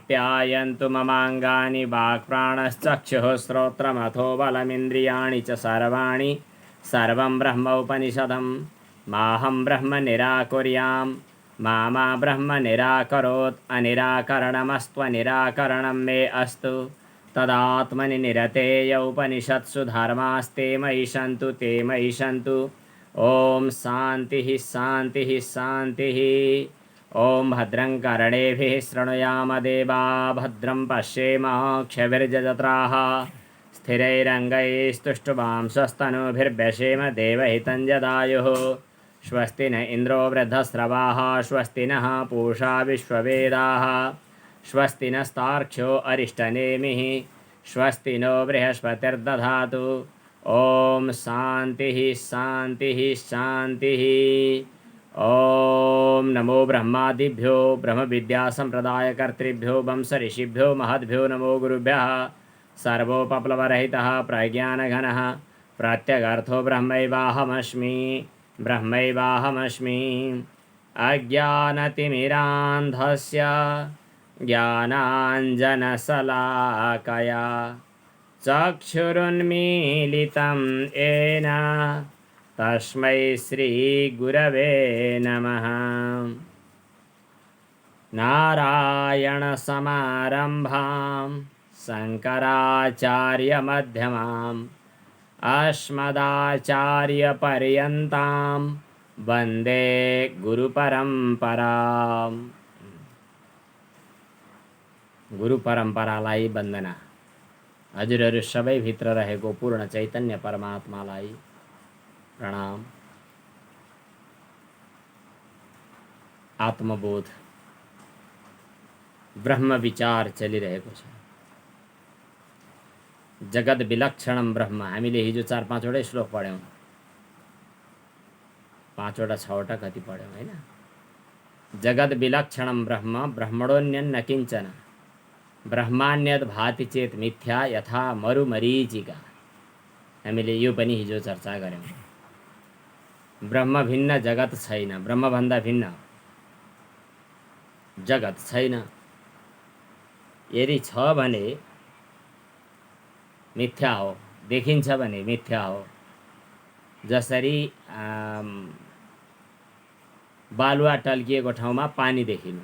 आप्यायन्तु ममाङ्गानि वाक्प्राणश्चक्षुः श्रोत्रमथो बलमिन्द्रियाणि च सर्वाणि सर्वं ब्रह्म उपनिषदं माहं ब्रह्म निराकुर्यां मा ब्रह्म निराकरोत् अनिराकरणमस्त्वनिराकरणं मे अस्तु तदात्मनि निरतेय उपनिषत्सु धर्मास्ते मयि सन्तु ते मयि सन्तु। ओम शान्तिः शान्तिः शान्तिः। ओम भद्रं कर्णेभिः शृणुयाम देवा भद्रं पश्येमाक्षभिर्यजत्राः स्थिरैरङ्गैस्तुष्टुवांसस्तनूभिर्व्यसेम देवहितं यदायुः। स्वस्ति न इन्द्रो वृद्धस्रवाः स्वस्ति नः पूषा विश्ववेदाः स्वस्ति नस्तार्क्ष्यो अरिष्टनेमिः स्वस्ति नो बृहस्पतिर्दधातु। ओम शान्तिः शान्तिः शान्तिः। ओम नमो ब्रह्मादिभ्यो ब्रह्म विद्या संप्रदायकर्तृभ्यो वंश ऋषिभ्यो महद्भ्यो नमो गुरुभ्यः। सर्वोपप्लवरहितः प्रज्ञानघनः प्रत्यगर्थो ब्रह्मैवाहमस्मि ब्रह्मैवाहमस्मि। अज्ञानतिमिरान्धस्य ज्ञानाञ्जनशलाकया चक्षुरुन्मीलितं येन तस्मै श्रीगुरवे नमः। नारायणसमारम्भां शङ्कराचार्यमध्यमाम् अस्मदाचार्यपर्यन्तां वन्दे गुरुपरम्पराम्। गुरु परम्परालाई वन्दना। हजुरहरू सबै भित्र रहेको पूर्ण चैतन्य परमात्मालाई प्रणाम। आत्मबोध ब्रह्म विचार चलिरहेको छ। जगत विलक्षणम ब्रह्म हामीले हिजो 4-5वटै श्लोक पढ्यौँ। 5वटा 6वटा कति पढ्यौँ हैन। जगत विलक्षणम ब्रह्म ब्रह्मणोऽन्यन्न किञ्चन ब्रह्मान्यद भाति चेत मिथ्या यथा मरुमरीचिका। हामीले यो पनि हिजो चर्चा गर्यौँ। ब्रह्म भिन्न जगत छैन, ब्रह्मभन्दा भिन्न जगत छैन। यदि छ भने मिथ्या हो, देखिन्छ भने मिथ्या हो। जसरी बालुवा टल्किएको ठाउँमा पानी देखिनु।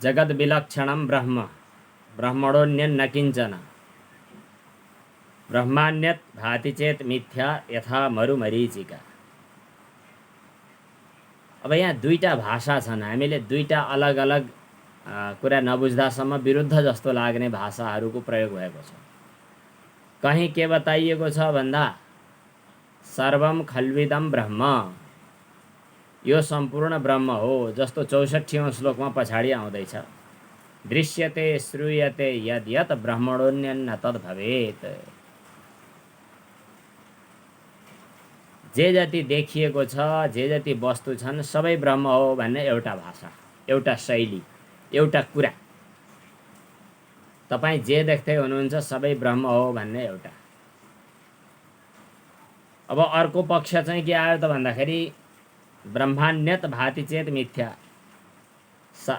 जगत विलक्षणम ब्रह्म ब्रह्मणोऽन्यन्न किञ्चन ब्रह्मान्यत भाति चेत मिथ्या यथा मरुमरीचिका। अब यहाँ दुईटा भाषा छन्। हामीले दुईटा अलग अलग कुरा नबुझ्दासम्म विरुद्ध जस्तो लाग्ने भाषाहरूको प्रयोग भएको छ। कहीँ के बताइएको छ भन्दा सर्वम खल्विदम ब्रह्म, यो सम्पूर्ण ब्रह्म हो। जस्तो 64औं श्लोकमा पछाडि आउँदैछ, दृश्यते श्रूयते यद् यत् ब्रह्मणोऽन्यन्न तद् भवेत्। जे जति देखिएको छ, जे जति वस्तु छन् सबै ब्रह्म हो भन्ने एउटा भाषा, एउटा शैली, एउटा कुरा। तपाईँ जे देख्दै हुनुहुन्छ सबै ब्रह्म हो भन्ने एउटा। अब अर्को पक्ष चाहिँ के आयो त भन्दाखेरि ब्रह्मान्यत भाति चेत मिथ्या।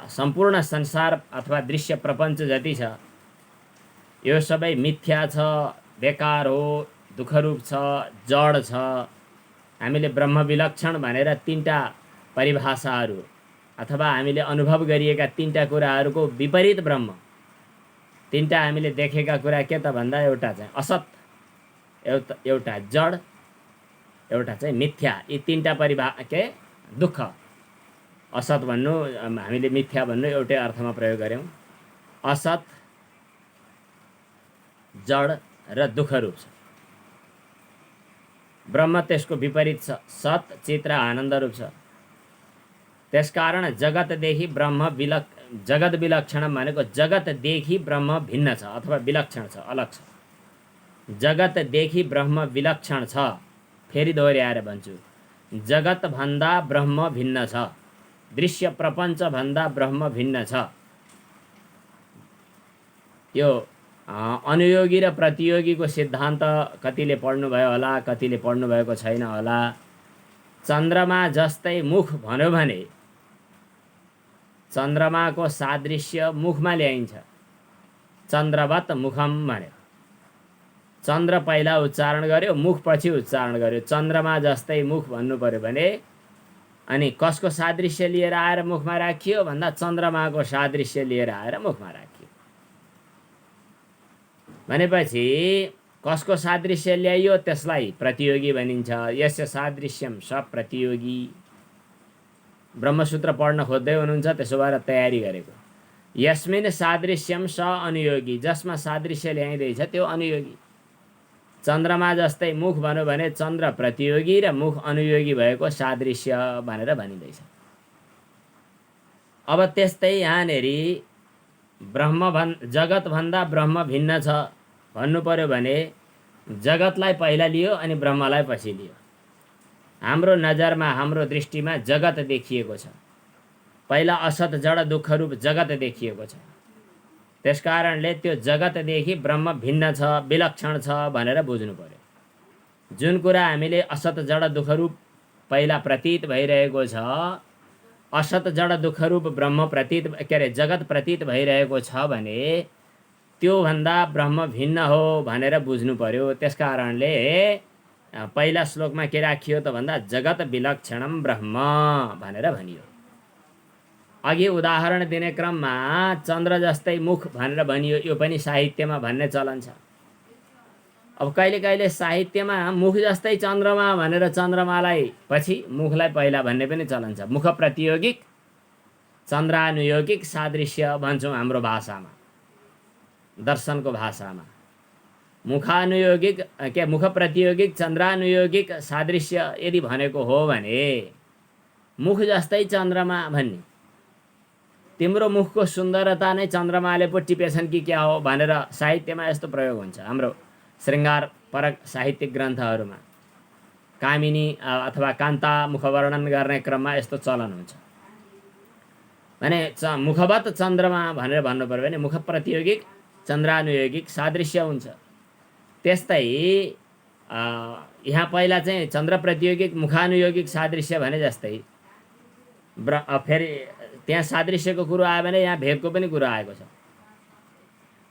सम्पूर्ण संसार अथवा दृश्य प्रपञ्च जति छ यो सबै मिथ्या छ, बेकार हो, दुःखरूप छ, जड छ। हामीले ब्रह्म विलक्षण भनेर 3टा परिभाषाहरू अथवा हामीले अनुभव गरिएका 3टा कुराहरूको विपरीत ब्रह्म। 3टा हामीले देखेका कुरा के त भन्दा एउटा चाहिँ असत, एउटा जड, एउटा चाहिँ मिथ्या। यी 3टा दुःख, असत भन्नु हामीले मिथ्या भन्नु एउटै अर्थमा प्रयोग गर्यौँ। असत, जड र दुःखरूप छ। ब्रह्म त्यसको विपरीत छ, सत, चित र आनन्द रूप छ। त्यसकारण जगतदेखि जगत विलक्षण भनेको जगतदेखि ब्रह्म भिन्न छ अथवा विलक्षण छ, अलग छ। जगतदेखि ब्रह्म विलक्षण छ। फेरि दोहोऱ्याएर भन्छु, जगत भन्दा ब्रह्म भिन्न छ, दृश्य प्रपञ्च भन्दा ब्रह्म भिन्न छ। यो अनुयोगी र प्रतियोगीको सिद्धान्त कतिले पढ्नुभयो होला, कतिले पढ्नुभएको छैन होला। चन्द्रमा जस्तै मुख भन्यो भने चन्द्रमाको सादृश्य मुखमा ल्याइन्छ। चन्द्रवत मुखम भन्यो। चन्द्र पहिला उच्चारण गर्यो, मुख पछि उच्चारण गर्यो। चन्द्रमा जस्तै मुख भन्नु पर्यो भने अनि कसको सादृश्य लिएर आएर मुखमा राखियो भन्दा चन्द्रमाको सादृश्य लिएर आएर मुखमा राखियो। भनेपछि कसको सादृश्य ल्याइयो त्यसलाई प्रतियोगी भनिन्छ। यस्य सादृश्यम स प्रतियोगी। ब्रह्मसूत्र पढ्न खोज्दै हुनुहुन्छ त्यसो भएर तयारी गरेको। यस्मिन सादृश्यम स अनुयोगी। जसमा सादृश्य ल्याइँदैछ त्यो अनुयोगी। चन्द्रमा जस्तै मुख भन्यो भने चन्द्र प्रतियोगी र मुख अनुयोगी भएको सादृश्य भनेर भनिँदैछ। अब त्यस्तै यहाँनेरि जगत भन्दा ब्रह्म भिन्न छ भन्नु पर्यो भने जगतलाई पहिला लियो अनि ब्रह्मलाई पछि लियो। हाम्रो नजरमा, हाम्रो दृष्टिमा जगत देखिएको छ। पहिला असत जड दुःख रूप जगत देखिएको छ। त्यसकारणले त्यो जगतदेखि ब्रह्म भिन्न छ, विलक्षण छ भनेर बुझ्नु पर्यो। जुन कुरा हामीले असत जड दुःख रूप पहिला प्रतीत भइरहेको छ, असत जड दुःख रूप ब्रह्म प्रतीत जगत प्रतीत भइरहेको छ भने त्यो भन्दा ब्रह्म भिन्न हो भनेर बुझ्नु पर्यो। त्यसकारणले पहिला श्लोकमा के राखियो त भन्दा जगत विलक्षणम ब्रह्म भनेर भनियो। अघि उदाहरण दिने क्रममा चन्द्र जस्तै मुख भनेर भनियो। यो पनि साहित्यमा भन्ने चलन छ। अब कहिले कहिले साहित्यमा मुख जस्तै चन्द्रमा भनेर चन्द्रमालाई पछि मुखलाई पहिला भन्ने पनि चलन छ। मुख प्रतियोगिक चन्द्रानुयोगिक सादृश्य भन्छौँ हाम्रो भाषामा, दर्शनको भाषामा। मुखानुयोगिक मुख प्रतियोगिक चन्द्रानुयोगिक सादृश्य यदि भनेको हो भने मुख जस्तै चन्द्रमा भन्ने। तिम्रो मुखको सुन्दरता नै चन्द्रमाले पो टिपेछन् कि क्या हो भनेर साहित्यमा यस्तो प्रयोग हुन्छ। हाम्रो श्रृङ्गार परक साहित्यिक ग्रन्थहरूमा कामिनी अथवा कान्ता मुखवर्णन गर्ने क्रममा यस्तो चलन हुन्छ। भने मुखवत चन्द्रमा भनेर भन्नु पर्यो भने मुख प्रतियोगिक चन्द्रानुयोगिक सादृश्य हुन्छ। त्यस्तै यहाँ पहिला चाहिँ चन्द्र प्रतियोगिक मुखानुयोगिक सादृश्य भने जस्तै फेरि त्यहाँ सादृश्यको कुरो आयो भने यहाँ भेदको पनि कुरो आएको छ।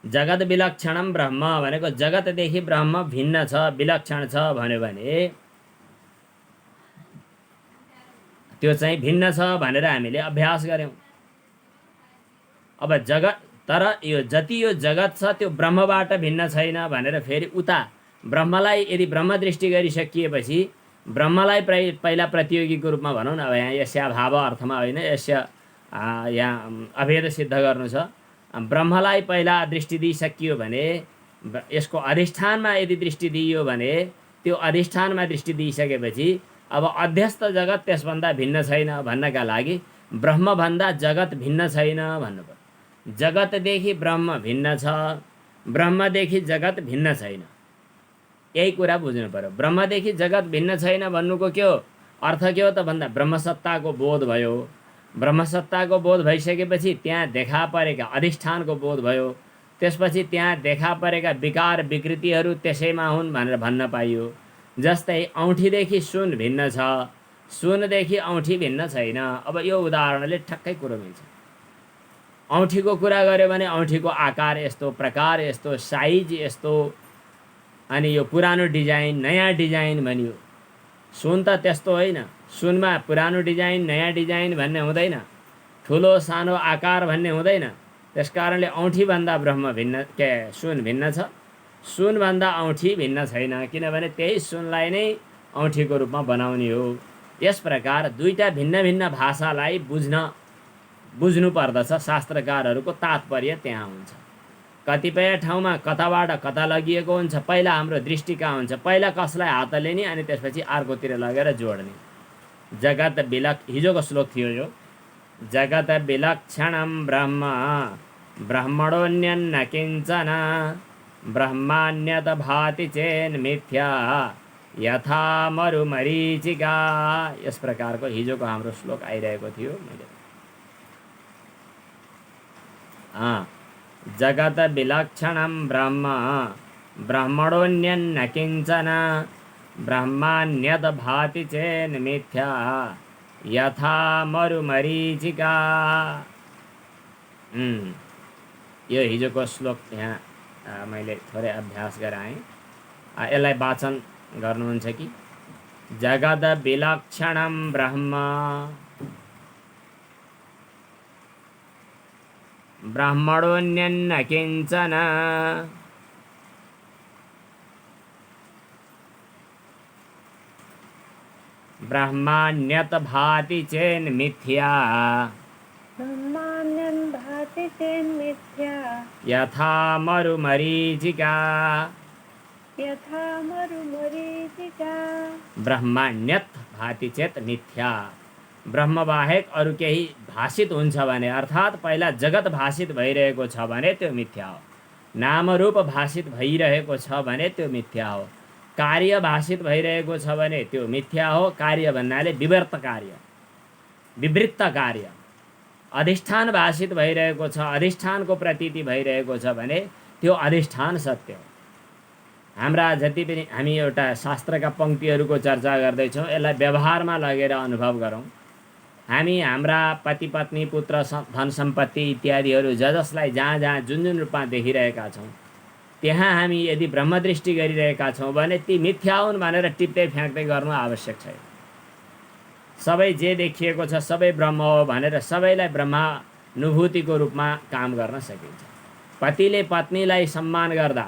जगत विलक्षणम ब्रह्म भनेको जगतदेखि ब्रह्म भिन्न छ, विलक्षण छ भन्यो भने त्यो चाहिँ भिन्न छ भनेर हामीले अभ्यास गऱ्यौँ। अब जगत तर यो जति यो जगत छ त्यो ब्रह्मबाट भिन्न छैन भनेर फेरि उता ब्रह्मलाई यदि ब्रह्म दृष्टि गरिसकिएपछि ब्रह्मलाई पहिला प्रतियोगीको रूपमा भनौँ न। अब यहाँ यस्याभाव अर्थमा होइन, यहाँ अभेद सिद्ध गर्नु छ। ब्रह्मलाई पहिला दृष्टि दिइसकियो भने यसको अधिष्ठानमा यदि दृष्टि दिइयो भने त्यो अधिष्ठानमा दृष्टि दिइसकेपछि अब अध्यस्त जगत त्यसभन्दा भिन्न छैन भन्नका लागि ब्रह्मभन्दा जगत भिन्न छैन भन्नुपर्छ। जगतदेखि ब्रह्म भिन्न छ, ब्रह्मदेखि जगत भिन्न छैन। यही कुरा बुझ्नु पर्यो। ब्रह्मदेखि जगत भिन्न छैन भन्नुको के हो अर्थ के हो त भन्दा ब्रह्मसत्ताको बोध भयो। ब्रह्मसत्ताको बोध भइसकेपछि त्यहाँ देखा परेका अधिष्ठानको बोध भयो। त्यसपछि त्यहाँ देखा परेका विकार विकृतिहरू त्यसैमा हुन् भनेर भन्न पाइयो। जस्तै औँठीदेखि सुन भिन्न छ, सुनदेखि औँठी भिन्न छैन। अब यो उदाहरणले ठक्कै कुरो मिल्छ। औँठीको कुरा गर्यो भने औँठीको आकार यस्तो, प्रकार यस्तो, साइज यस्तो, अनि यो पुरानो डिजाइन नयाँ डिजाइन भनियो। सुन त त्यस्तो होइन। सुनमा पुरानो डिजाइन नयाँ डिजाइन भन्ने हुँदैन, ठुलो सानो आकार भन्ने हुँदैन। त्यसकारणले औँठीभन्दा ब्रह्म भिन्न सुन भिन्न छ, सुनभन्दा औँठी भिन्न छैन, किनभने त्यही सुनलाई नै औँठीको रूपमा बनाउने हो। यस प्रकार दुईटा भिन्न भिन्न भाषालाई बुझ्नु पर्दछ। शास्त्रकारहरूको तात्पर्य त्यहाँ हुन्छ। कतिपय ठाउँमा कताबाट कता लगिएको हुन्छ, पहिला हाम्रो दृष्टि कहाँ हुन्छ, पहिला कसलाई हात लिने अनि त्यसपछि अर्कोतिर लगेर जोड्ने। जगत हिजोको श्लोक थियो यो। जगत विलक्षणम ब्रह्म ब्रह्मणोऽन्यन्न किञ्चन ब्रह्मान्यत भाति चेन् मिथ्या यथा मरुमरीचिका। यस प्रकारको हिजोको हाम्रो श्लोक आइरहेको थियो। मैले जगत विलक्षणं ब्रह्म ब्रह्मणोऽन्यन्न किञ्चन ब्रह्मान्यद् भाति चेन्मिथ्या यथा मरुमरीचिका। यो हिजोको श्लोक यहाँ मैले थोरै अभ्यास गराएँ। यसलाई वाचन गर्नुहुन्छ कि? जगद विलक्षणं ब्रह्म ब्रह्मणोऽन्यन्न किञ्चन ब्रह्मान्यत् भाति चेन्मिथ्या यथा मरुमरीचिका। ब्रह्मान्यत् भाति चेत मिथ्या। ब्रह्म बाहेक अरू केही भाषित हुन्छ भने, अर्थात् पहिला जगत भाषित भइरहेको छ भने त्यो मिथ्या हो। नामरूप भाषित भइरहेको छ भने त्यो मिथ्या हो। कार्य भाषित भइरहेको छ भने त्यो मिथ्या हो। कार्य भन्नाले विवर्त कार्य, विवृत्त कार्य। अधिष्ठान भाषित भइरहेको छ, अधिष्ठानको प्रतीति भइरहेको छ भने त्यो अधिष्ठान सत्य हो। हाम्रा जति पनि हामी एउटा शास्त्रका पङ्क्तिहरूको चर्चा गर्दैछौँ, यसलाई व्यवहारमा लगेर अनुभव गरौँ। हामी हाम्रा पति पत्नी पुत्र धन सम्पत्ति इत्यादिहरू जसलाई जहाँ जहाँ जुन जुन रूपमा देखिरहेका छौँ, त्यहाँ हामी यदि ब्रह्मदृष्टि गरिरहेका छौँ भने ती मिथ्या हुन् भनेर टिप्दै फ्याँक्दै गर्नु आवश्यक छैन। सबै जे देखिएको छ सबै ब्रह्म हो भनेर सबैलाई ब्रह्मानुभूतिको रूपमा काम गर्न सकिन्छ। पतिले पत्नीलाई सम्मान गर्दा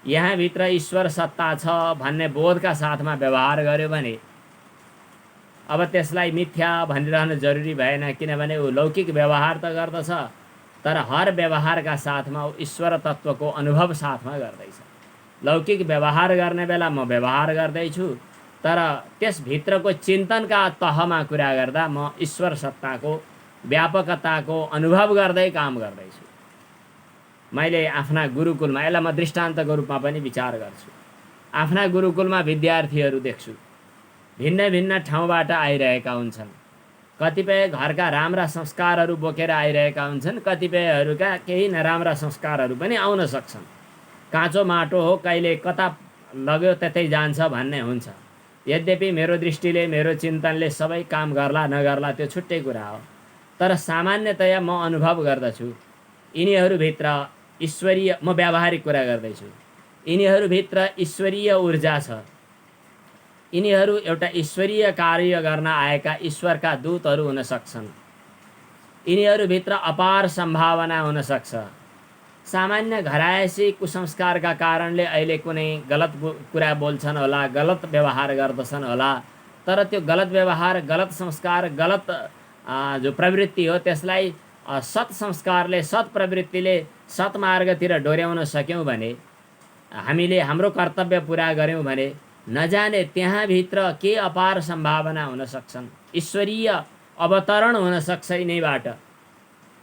यहाँभित्र ईश्वर सत्ता छ भन्ने बोधका साथमा व्यवहार गर्यो भने अब त्यसलाई मिथ्या भनिरहनु जरुरी भएन, किनभने ऊ लौकिक व्यवहार त गर्दछ तर हर व्यवहारका साथमा ईश्वर तत्त्वको अनुभव साथमा गर्दैछ। लौकिक व्यवहार गर्ने बेला म व्यवहार गर्दैछु तर त्यसभित्रको चिन्तनका तहमा कुरा गर्दा म ईश्वर सत्ताको व्यापकताको अनुभव गर्दै काम गर्दैछु। मैले आफ्ना गुरुकुलमा, यसलाई म दृष्टान्तको रूपमा पनि विचार गर्छु, आफ्ना गुरुकुलमा विद्यार्थीहरू देख्छु। भिन्न भिन्न ठाउँबाट आइरहेका हुन्छन्। कतिपय घरका राम्रा संस्कारहरू बोकेर आइरहेका हुन्छन्, कतिपयहरूका केही नराम्रा संस्कारहरू पनि आउन सक्छन्। काँचो माटो हो, कहिले कता लग्यो त्यतै जान्छ भन्ने हुन्छ। यद्यपि मेरो दृष्टिले, मेरो चिन्तनले सबै काम गर्ला नगर्ला त्यो छुट्टै कुरा हो, तर सामान्यतया म अनुभव गर्दछु यिनीहरूभित्र ईश्वरीय, म व्यावहारिक कुरा गर्दैछु, यिनीहरूभित्र ईश्वरीय ऊर्जा छ। यिनीहरू एउटा ईश्वरीय कार्य गर्न आएका ईश्वरका दूतहरू हुन सक्छन्। यिनीहरूभित्र अपार सम्भावना हुन सक्छ। सामान्य घरायसी कुसंस्कारका कारणले अहिले कुनै गलत कुरा बोल्छन् होला, गलत व्यवहार गर्दछन् होला, तर त्यो गलत व्यवहार, गलत संस्कार, गलत जो प्रवृत्ति हो त्यसलाई सत् संस्कारले, सत् प्रवृत्तिले सत्मार्गतिर डोर्याउन सक्यौँ भने, हामीले हाम्रो कर्तव्य पुरा गऱ्यौँ भने नजाने त्यहाँभित्र के अपार सम्भावना हुन सक्छन्। ईश्वरीय अवतरण हुन सक्छ यिनीबाट।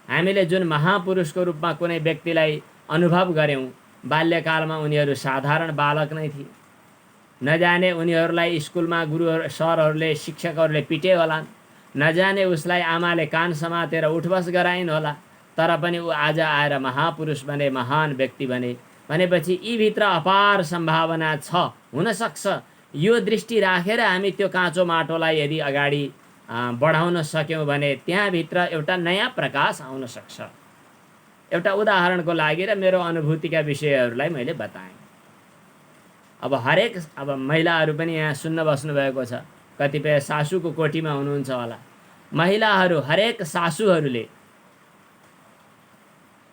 हामीले जुन महापुरुषको रूपमा कुनै व्यक्तिलाई अनुभव गऱ्यौँ, बाल्यकालमा उनीहरू साधारण बालक नै थिए। नजाने उनीहरूलाई स्कुलमा गुरुहरू, सरहरूले, शिक्षकहरूले पिटे होलान्। नजाने उसलाई आमाले कान समातेर उठबस गराइन् होला, तर पनि ऊ आज आएर महापुरुष बने, महान व्यक्ति बने। भनेपछि यीभित्र अपार सम्भावना छ, हुन सक्छ। यो दृष्टि राखेर हामी त्यो काँचो माटोलाई यदि अगाडि बढाउन सक्यौँ भने त्यहाँभित्र एउटा नयाँ प्रकाश आउन सक्छ। एउटा उदाहरणको लागि र मेरो अनुभूतिका विषयहरूलाई मैले बताएँ। अब महिलाहरू पनि यहाँ सुन्न बस्नुभएको छ, कतिपय सासूको कोठीमा हुनुहुन्छ होला। महिलाहरू, हरेक सासूहरूले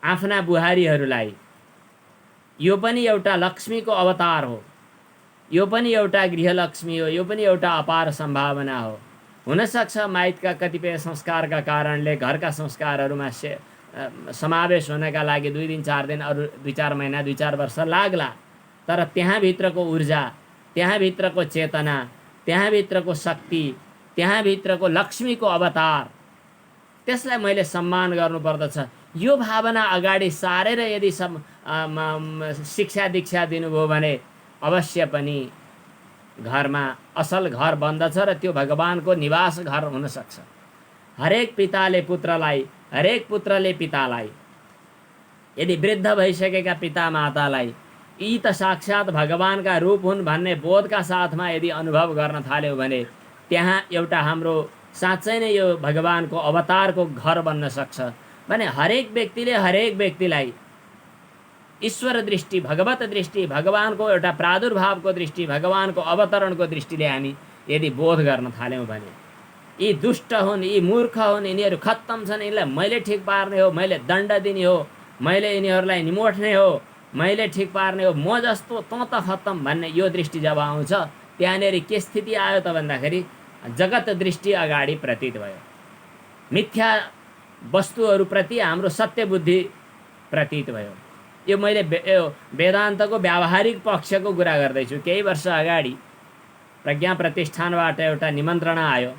आफ्ना बुहारीहरूलाई, यो पनि एउटा लक्ष्मीको अवतार हो, यो पनि एउटा गृहलक्ष्मी हो, यो पनि एउटा अपार सम्भावना हो। हुनसक्छ माइतका कतिपय संस्कारका कारणले घरका संस्कारहरूमा समावेश हुनका लागि 2 दिन 4 दिन, अरू 2-4 महिना, 2-4 वर्ष लाग्ला, तर त्यहाँभित्रको ऊर्जा, त्यहाँभित्रको चेतना, त्यहाँभित्रको शक्ति, त्यहाँभित्रको लक्ष्मीको अवतार, त्यसलाई मैले सम्मान गर्नुपर्दछ। यो भावना अगाडि सारेर यदि शिक्षा दीक्षा दिनुभयो भने अवश्य पनि घरमा असल घर बन्दछ र त्यो भगवानको निवास घर हुन सक्छ। हरेक पिताले पुत्रलाई, हरेक पुत्रले पितालाई यदि वृद्ध भइसकेका पिता मातालाई यी त साक्षात् भगवानका रूप हुन् भन्ने बोधका साथमा यदि अनुभव गर्न थाल्यो भने त्यहाँ एउटा हाम्रो साँच्चै नै यो भगवानको अवतारको घर बन्न सक्छ। भने हरेक व्यक्तिले हरेक व्यक्तिलाई ईश्वर दृष्टि, भगवत दृष्टि, भगवानको एउटा प्रादुर्भावको दृष्टि, भगवानको अवतरणको दृष्टिले हामी यदि बोध गर्न थाल्यौँ भने यी दुष्ट हुन्, यी मूर्ख हुन्, यिनीहरू खत्तम छन्, यिनलाई मैले ठिक पार्ने हो, मैले दण्ड दिने हो, मैले यिनीहरूलाई निमोट्ने हो, मैले ठिक पार्ने हो, म जस्तो तँ त खत्तम भन्ने यो दृष्टि जब आउँछ त्यहाँनिर के स्थिति आयो त भन्दाखेरि जगत दृष्टि अगाडि प्रतीत भयो। मिथ्या वस्तुहरूप्रति हाम्रो सत्य बुद्धि प्रतीत भयो। यो मैले वेदान्तको व्यावहारिक पक्षको कुरा गर्दैछु। केही वर्ष अगाडि प्रज्ञा प्रतिष्ठानबाट एउटा निमन्त्रणा आयो,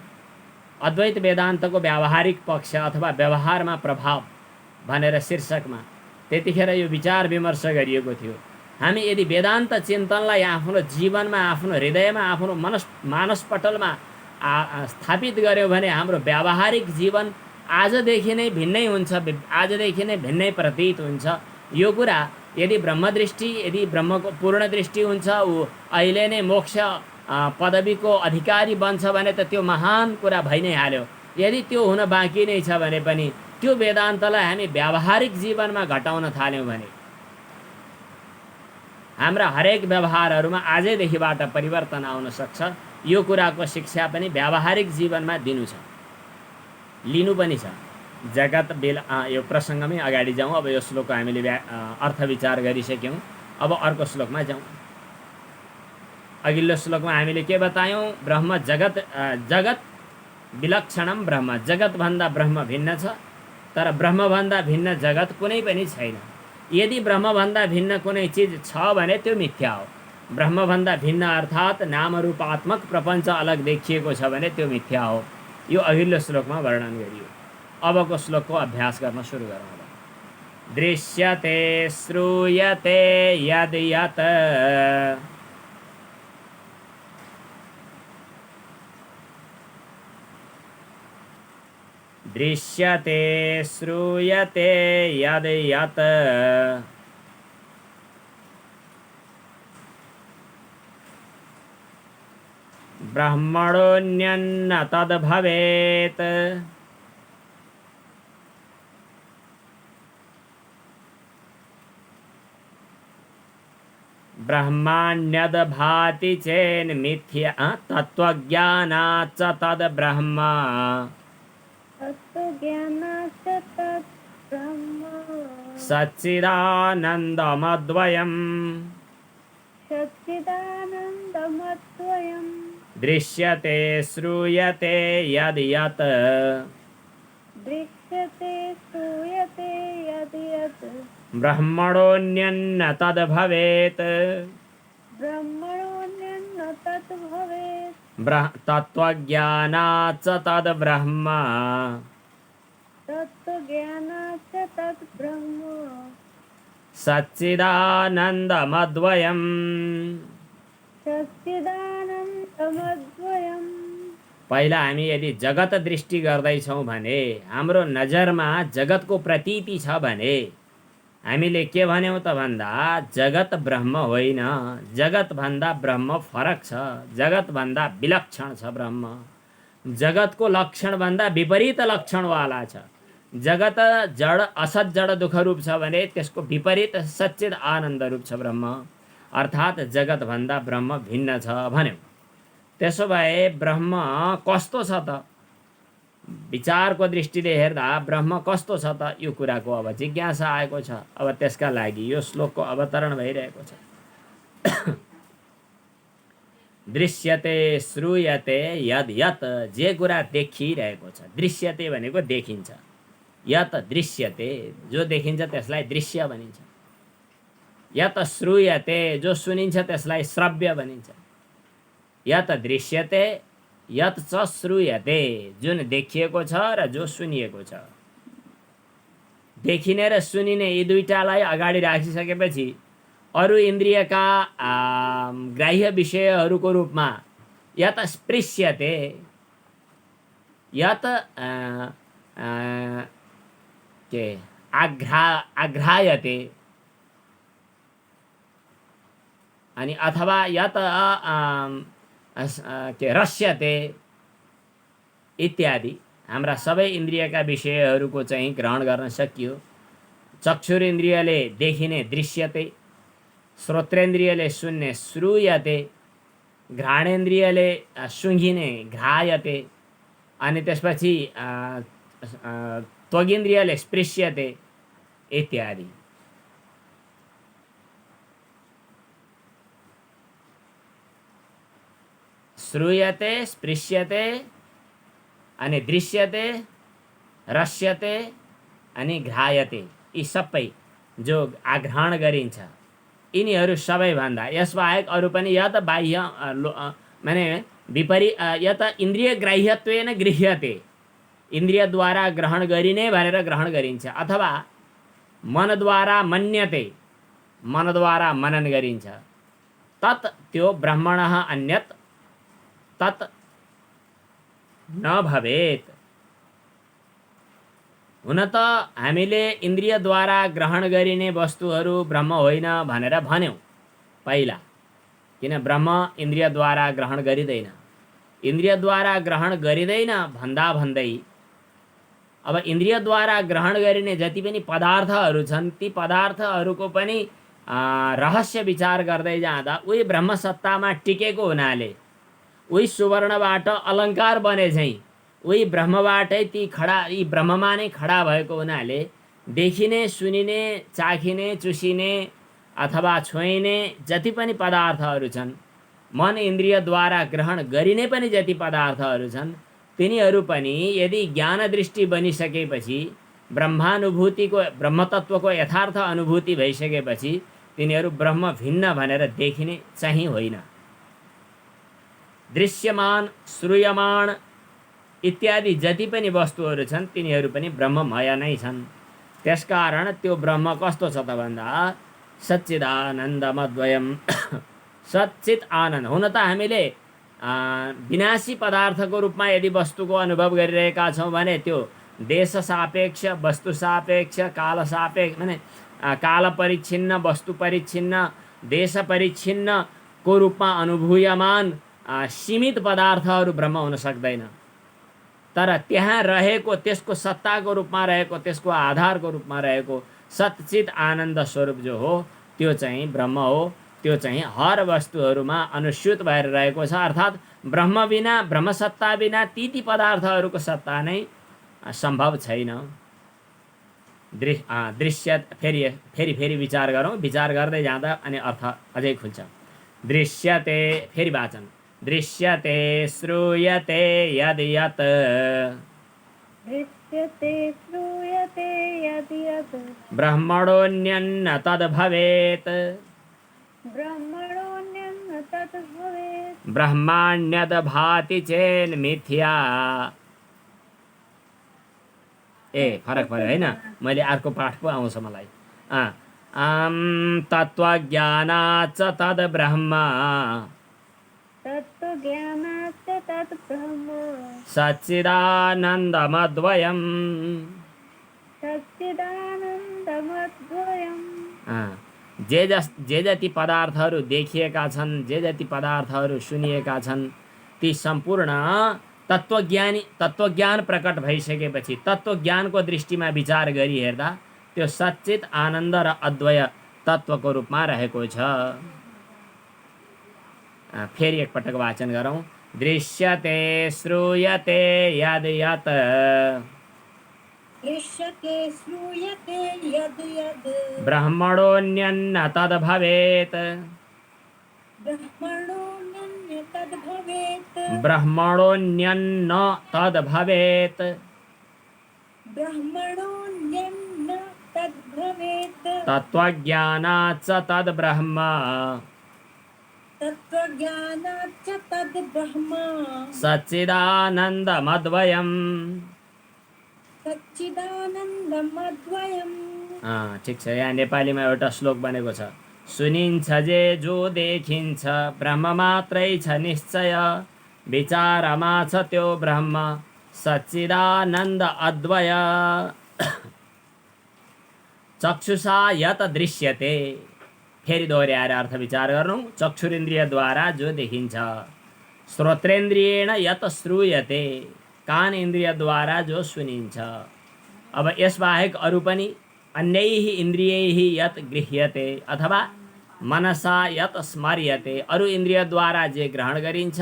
अद्वैत वेदान्तको व्यावहारिक पक्ष अथवा व्यवहारमा प्रभाव भनेर शीर्षकमा। त्यतिखेर यो विचार विमर्श गरिएको थियो। हामी यदि वेदान्त चिन्तनलाई आफ्नो जीवनमा, आफ्नो हृदयमा, आफ्नो मानसपटलमा स्थापित गऱ्यौँ भने हाम्रो व्यावहारिक जीवन आजदेखि नै भिन्नै हुन्छ, आजदेखि नै भिन्नै प्रतीत हुन्छ। यो कुरा यदि ब्रह्मदृष्टि, यदि ब्रह्मको पूर्ण दृष्टि हुन्छ, ऊ अहिले नै मोक्ष पदवीको अधिकारी बन्छ भने त त्यो महान कुरा भइ नै हाल्यो। यदि त्यो हुन बाँकी नै छ भने पनि त्यो वेदान्तलाई हामी व्यावहारिक जीवनमा घटाउन थाल्यौँ भने हाम्रा हरेक व्यवहारहरूमा आजैदेखिबाट परिवर्तन आउन सक्छ। यो कुराको शिक्षा पनि व्यावहारिक जीवनमा दिनु छ, लिनु पनि छ। जगत यो प्रसङ्गमै अगाडि जाउँ। अब यो श्लोकको हामीले अर्थ विचार गरिसक्यौँ। अब अर्को श्लोकमा जाउँ। अघिल्लो श्लोकमा हामीले के बतायौँ? ब्रह्म जगत विलक्षणम ब्रह्म, जगतभन्दा ब्रह्म भिन्न छ, तर ब्रह्मभन्दा भिन्न जगत कुनै पनि छैन। यदि ब्रह्मभन्दा भिन्न कुनै चिज छ भने त्यो मिथ्या हो। ब्रह्मभन्दा भिन्न अर्थात् नामरूपात्मक प्रपञ्च अलग देखिएको छ भने त्यो मिथ्या हो। यो अघिल्लो श्लोकमा वर्णन गरियो। अबको श्लोकको अभ्यास गर्न सुरु गरौँ। दृश्यते श्रूयते यद् यत्, दृश्यते श्रूयते यद् यत्, ब्रह्मणोऽन्यन्न तद्भवेत्। ब्रह्माण्यद् भाति चेन्मिथ्या तत्त्वज्ञानाच्च तद् ब्रह्म, सच्चिदानन्दमद्वयम्। दृश्यते श्रूयते यद् यत्, ब्रह्मणोऽन्यन्न तद्भवेत्। तत्त्वज्ञानाच्च तद् ब्रह्म, सच्चिदानन्दमद्वयम्। पहिला हामी यदि जगत दृष्टि गर्दैछौँ भने, हाम्रो नजरमा जगतको प्रतीति छ भने हामीले के भन्यौँ त भन्दा जगत ब्रह्म होइन, जगतभन्दा ब्रह्म फरक छ, जगतभन्दा विलक्षण छ ब्रह्म। जगतको लक्षणभन्दा विपरीत लक्षणवाला छ। जगत जड, असत जड दुःख रूप छ भने त्यसको विपरीत सच्चिद आनन्द रूप छ ब्रह्म। अर्थात् जगतभन्दा ब्रह्म भिन्न छ भन्यौँ। त्यसो भए ब्रह्म कस्तो छ त? विचारको दृष्टिले हेर्दा ब्रह्म कस्तो छ त? यो कुराको अब जिज्ञासा आएको छ। अब त्यसका लागि यो श्लोकको अवतरण भइरहेको छ। दृश्यते श्रूयते यद् यत्, जे कुरा देखिरहेको छ। दृश्यते भनेको देखिन्छ, यत् दृश्यते, जो देखिन्छ त्यसलाई दृश्य भनिन्छ। यत् श्रूयते, जो सुनिन्छ त्यसलाई श्रव्य भनिन्छ। यत् दृश्यते यत् च श्रूयते, जुन देखिएको छ र जो सुनिएको छ। देखिने र सुनिने यी दुईटालाई अगाडि राखिसकेपछि अरू इन्द्रियका ग्राह्य विषयहरूको रूपमा यत् स्पृश्यते, यत् के आघ्रायते अनि अथवा यत के रस्यते इत्यादि हाम्रा सबै इन्द्रियका विषयहरूको चाहिँ ग्रहण गर्न सकियो। चक्षुरेन्द्रियले देखिने दृश्यते, श्रोत्रेन्द्रियले सुन्ने श्रूयते, घ्राणेन्द्रियले सुँघिने घ्रायते, अनि त्यसपछि त्वगिन्द्रियले स्पृश्यते इत्यादि। श्रूयते, स्पृश्यते अनि दृश्यते, रस्यते अनि घ्रायते, यी सबै जो आग्रहण गरिन्छ यिनीहरू सबैभन्दा यसबाहेक अरू पनि या त बाह्य माने या त इन्द्रिय ग्राह्यत्वेन गृह्यते, इन्द्रियद्वारा ग्रहण गरिने भनेर ग्रहण गरिन्छ, अथवा मनद्वारा मन्यते, मनद्वारा मनन गरिन्छ। तत् त्यो ब्रह्मणः अन्यत् तत् न भवेत्। हुन त हामीले इन्द्रियद्वारा ग्रहण गरिने वस्तुहरू ब्रह्म होइन भनेर भन्यौँ पहिला, किन ब्रह्म इन्द्रियद्वारा ग्रहण गरिँदैन। इन्द्रियद्वारा ग्रहण गरिँदैन भन्दा भन्दै अब इन्द्रियद्वारा ग्रहण गरिने जति पनि पदार्थहरू छन् ती पदार्थहरूको पनि रहस्य विचार गर्दै जाँदा उही ब्रह्मसत्तामा टिकेको हुनाले, उही सुवर्णबाट अलङ्कार बने झैँ उही ब्रह्मबाटै ती खडा, यी ब्रह्ममा नै खडा भएको हुनाले देखिने, सुनिने, चाखिने, चुसिने अथवा छोइने जति पनि पदार्थहरू छन्, मन इन्द्रियद्वारा ग्रहण गरिने पनि जति पदार्थहरू छन्, तिनीहरू पनि यदि ज्ञान दृष्टि बनिसकेपछि, ब्रह्मानुभूतिको, ब्रह्मतत्त्वको यथार्थ अनुभूति भइसकेपछि तिनीहरू ब्रह्म भिन्न भनेर देखिने चाहिँ होइन। दृश्यमान, श्रूयमान इत्यादि जति पनि वस्तुहरू छन् तिनीहरू पनि ब्रह्ममय नै छन्। त्यसकारण त्यो ब्रह्म कस्तो छ त भन्दा सच्चिदानन्दमद्वयम् सच्चित आनन्द। हुन त हामीले विनाशी पदार्थको रूपमा यदि वस्तुको अनुभव गरिरहेका छौँ भने त्यो देश सापेक्ष, वस्तु सापेक्ष, काल सापेक्ष, माने काल परिच्छिन्न, वस्तु परिच्छिन्न, देश परिच्छिन्नको रूपमा अनुभूयमान सीमित पदार्थहरू ब्रह्म हुन सक्दैन। तर त्यहाँ रहेको, त्यसको सत्ताको रूपमा रहेको, त्यसको आधारको रूपमा रहेको सच्चित आनन्द स्वरूप जो हो त्यो चाहिँ ब्रह्म हो। त्यो चाहिँ हर वस्तुहरूमा अनुस्यूत भएर रहेको छ। अर्थात् ब्रह्म बिना, ब्रह्मसत्ता बिना ती पदार्थहरूको सत्ता नै सम्भव छैन। दृश्य फेरि विचार गरौँ। विचार गर्दै जाँदा अनि अर्थ अझै खुल्छ। दृश्यते, फेरि वाचन, दृश्यते श्रूयते यद् यत्, दृश्यते श्रूयते यद् यत्, ब्रह्मणोऽन्यन्न तद् भवेत्, ब्रह्मणोऽन्यन्न तद् भवेत्, ब्रह्माण्यद् भाति चेन्मिथ्या। फरक पर्यो होइन, मैले अर्को पाठ पो आउँछ मलाई। तत्त्वज्ञानाच्च तद् ब्रह्म, तत्त्वज्ञानाच्च तद् ब्रह्म, सच्चिदानन्दमद्वयम्, सच्चिदानन्दमद्वयम्। जे जति पदार्थहरू देखिएका छन्, जे जति पदार्थहरू सुनिएका छन्, ती सम्पूर्ण तत्त्वज्ञान प्रकट भइसकेपछि तत्त्वज्ञानको दृष्टिमा विचार गरी हेर्दा त्यो सच्चित आनन्द र अद्वय तत्त्वको रूपमा रहेको छ। फेरि एकपटक वाचन गरौँ। दृश्यते श्रूयते यद् यत्, दृश्यते श्रूयते यद् यत्, ब्रह्मणोऽन्यन्न तद् भवेत्, ब्रह्मणोऽन्यन्न तद् भवेत्, ब्रह्मणोऽन्यन्न तद् भवेत्, ब्रह्मणोऽन्यन्न तद् भवेत्, तत्त्वज्ञानाच्च तद् ब्रह्म, तत्त्वज्ञानाच्च तद् ब्रह्म, सच्चिदानन्दमद्वयम्। सच्चिदानन्दमद्वयम्। ठिक छ। यहाँ नेपालीमा एउटा श्लोक बनेको छ। सुनिन्छ जे जो देखिन्छ, ब्रह्म मात्रै छ निश्चय, विचारमा छ त्यो ब्रह्म, सच्चिदानन्द अद्वय। चक्षुषा यत दृश्यते, फेरि दोहोऱ्याएर अर्थ विचार गर्नु। चक्षुरिन्द्रियद्वारा जो देखिन्छ, श्रोत्रेन्द्रियेण यत श्रूयते, कान इन्द्रियद्वारा जो सुनिन्छ। अब यसबाहेक अरू पनि अन्यैः इन्द्रियैः यत गृह्यते अथवा मनसा यत स्मर्यते, अरू इन्द्रियद्वारा जे ग्रहण गरिन्छ,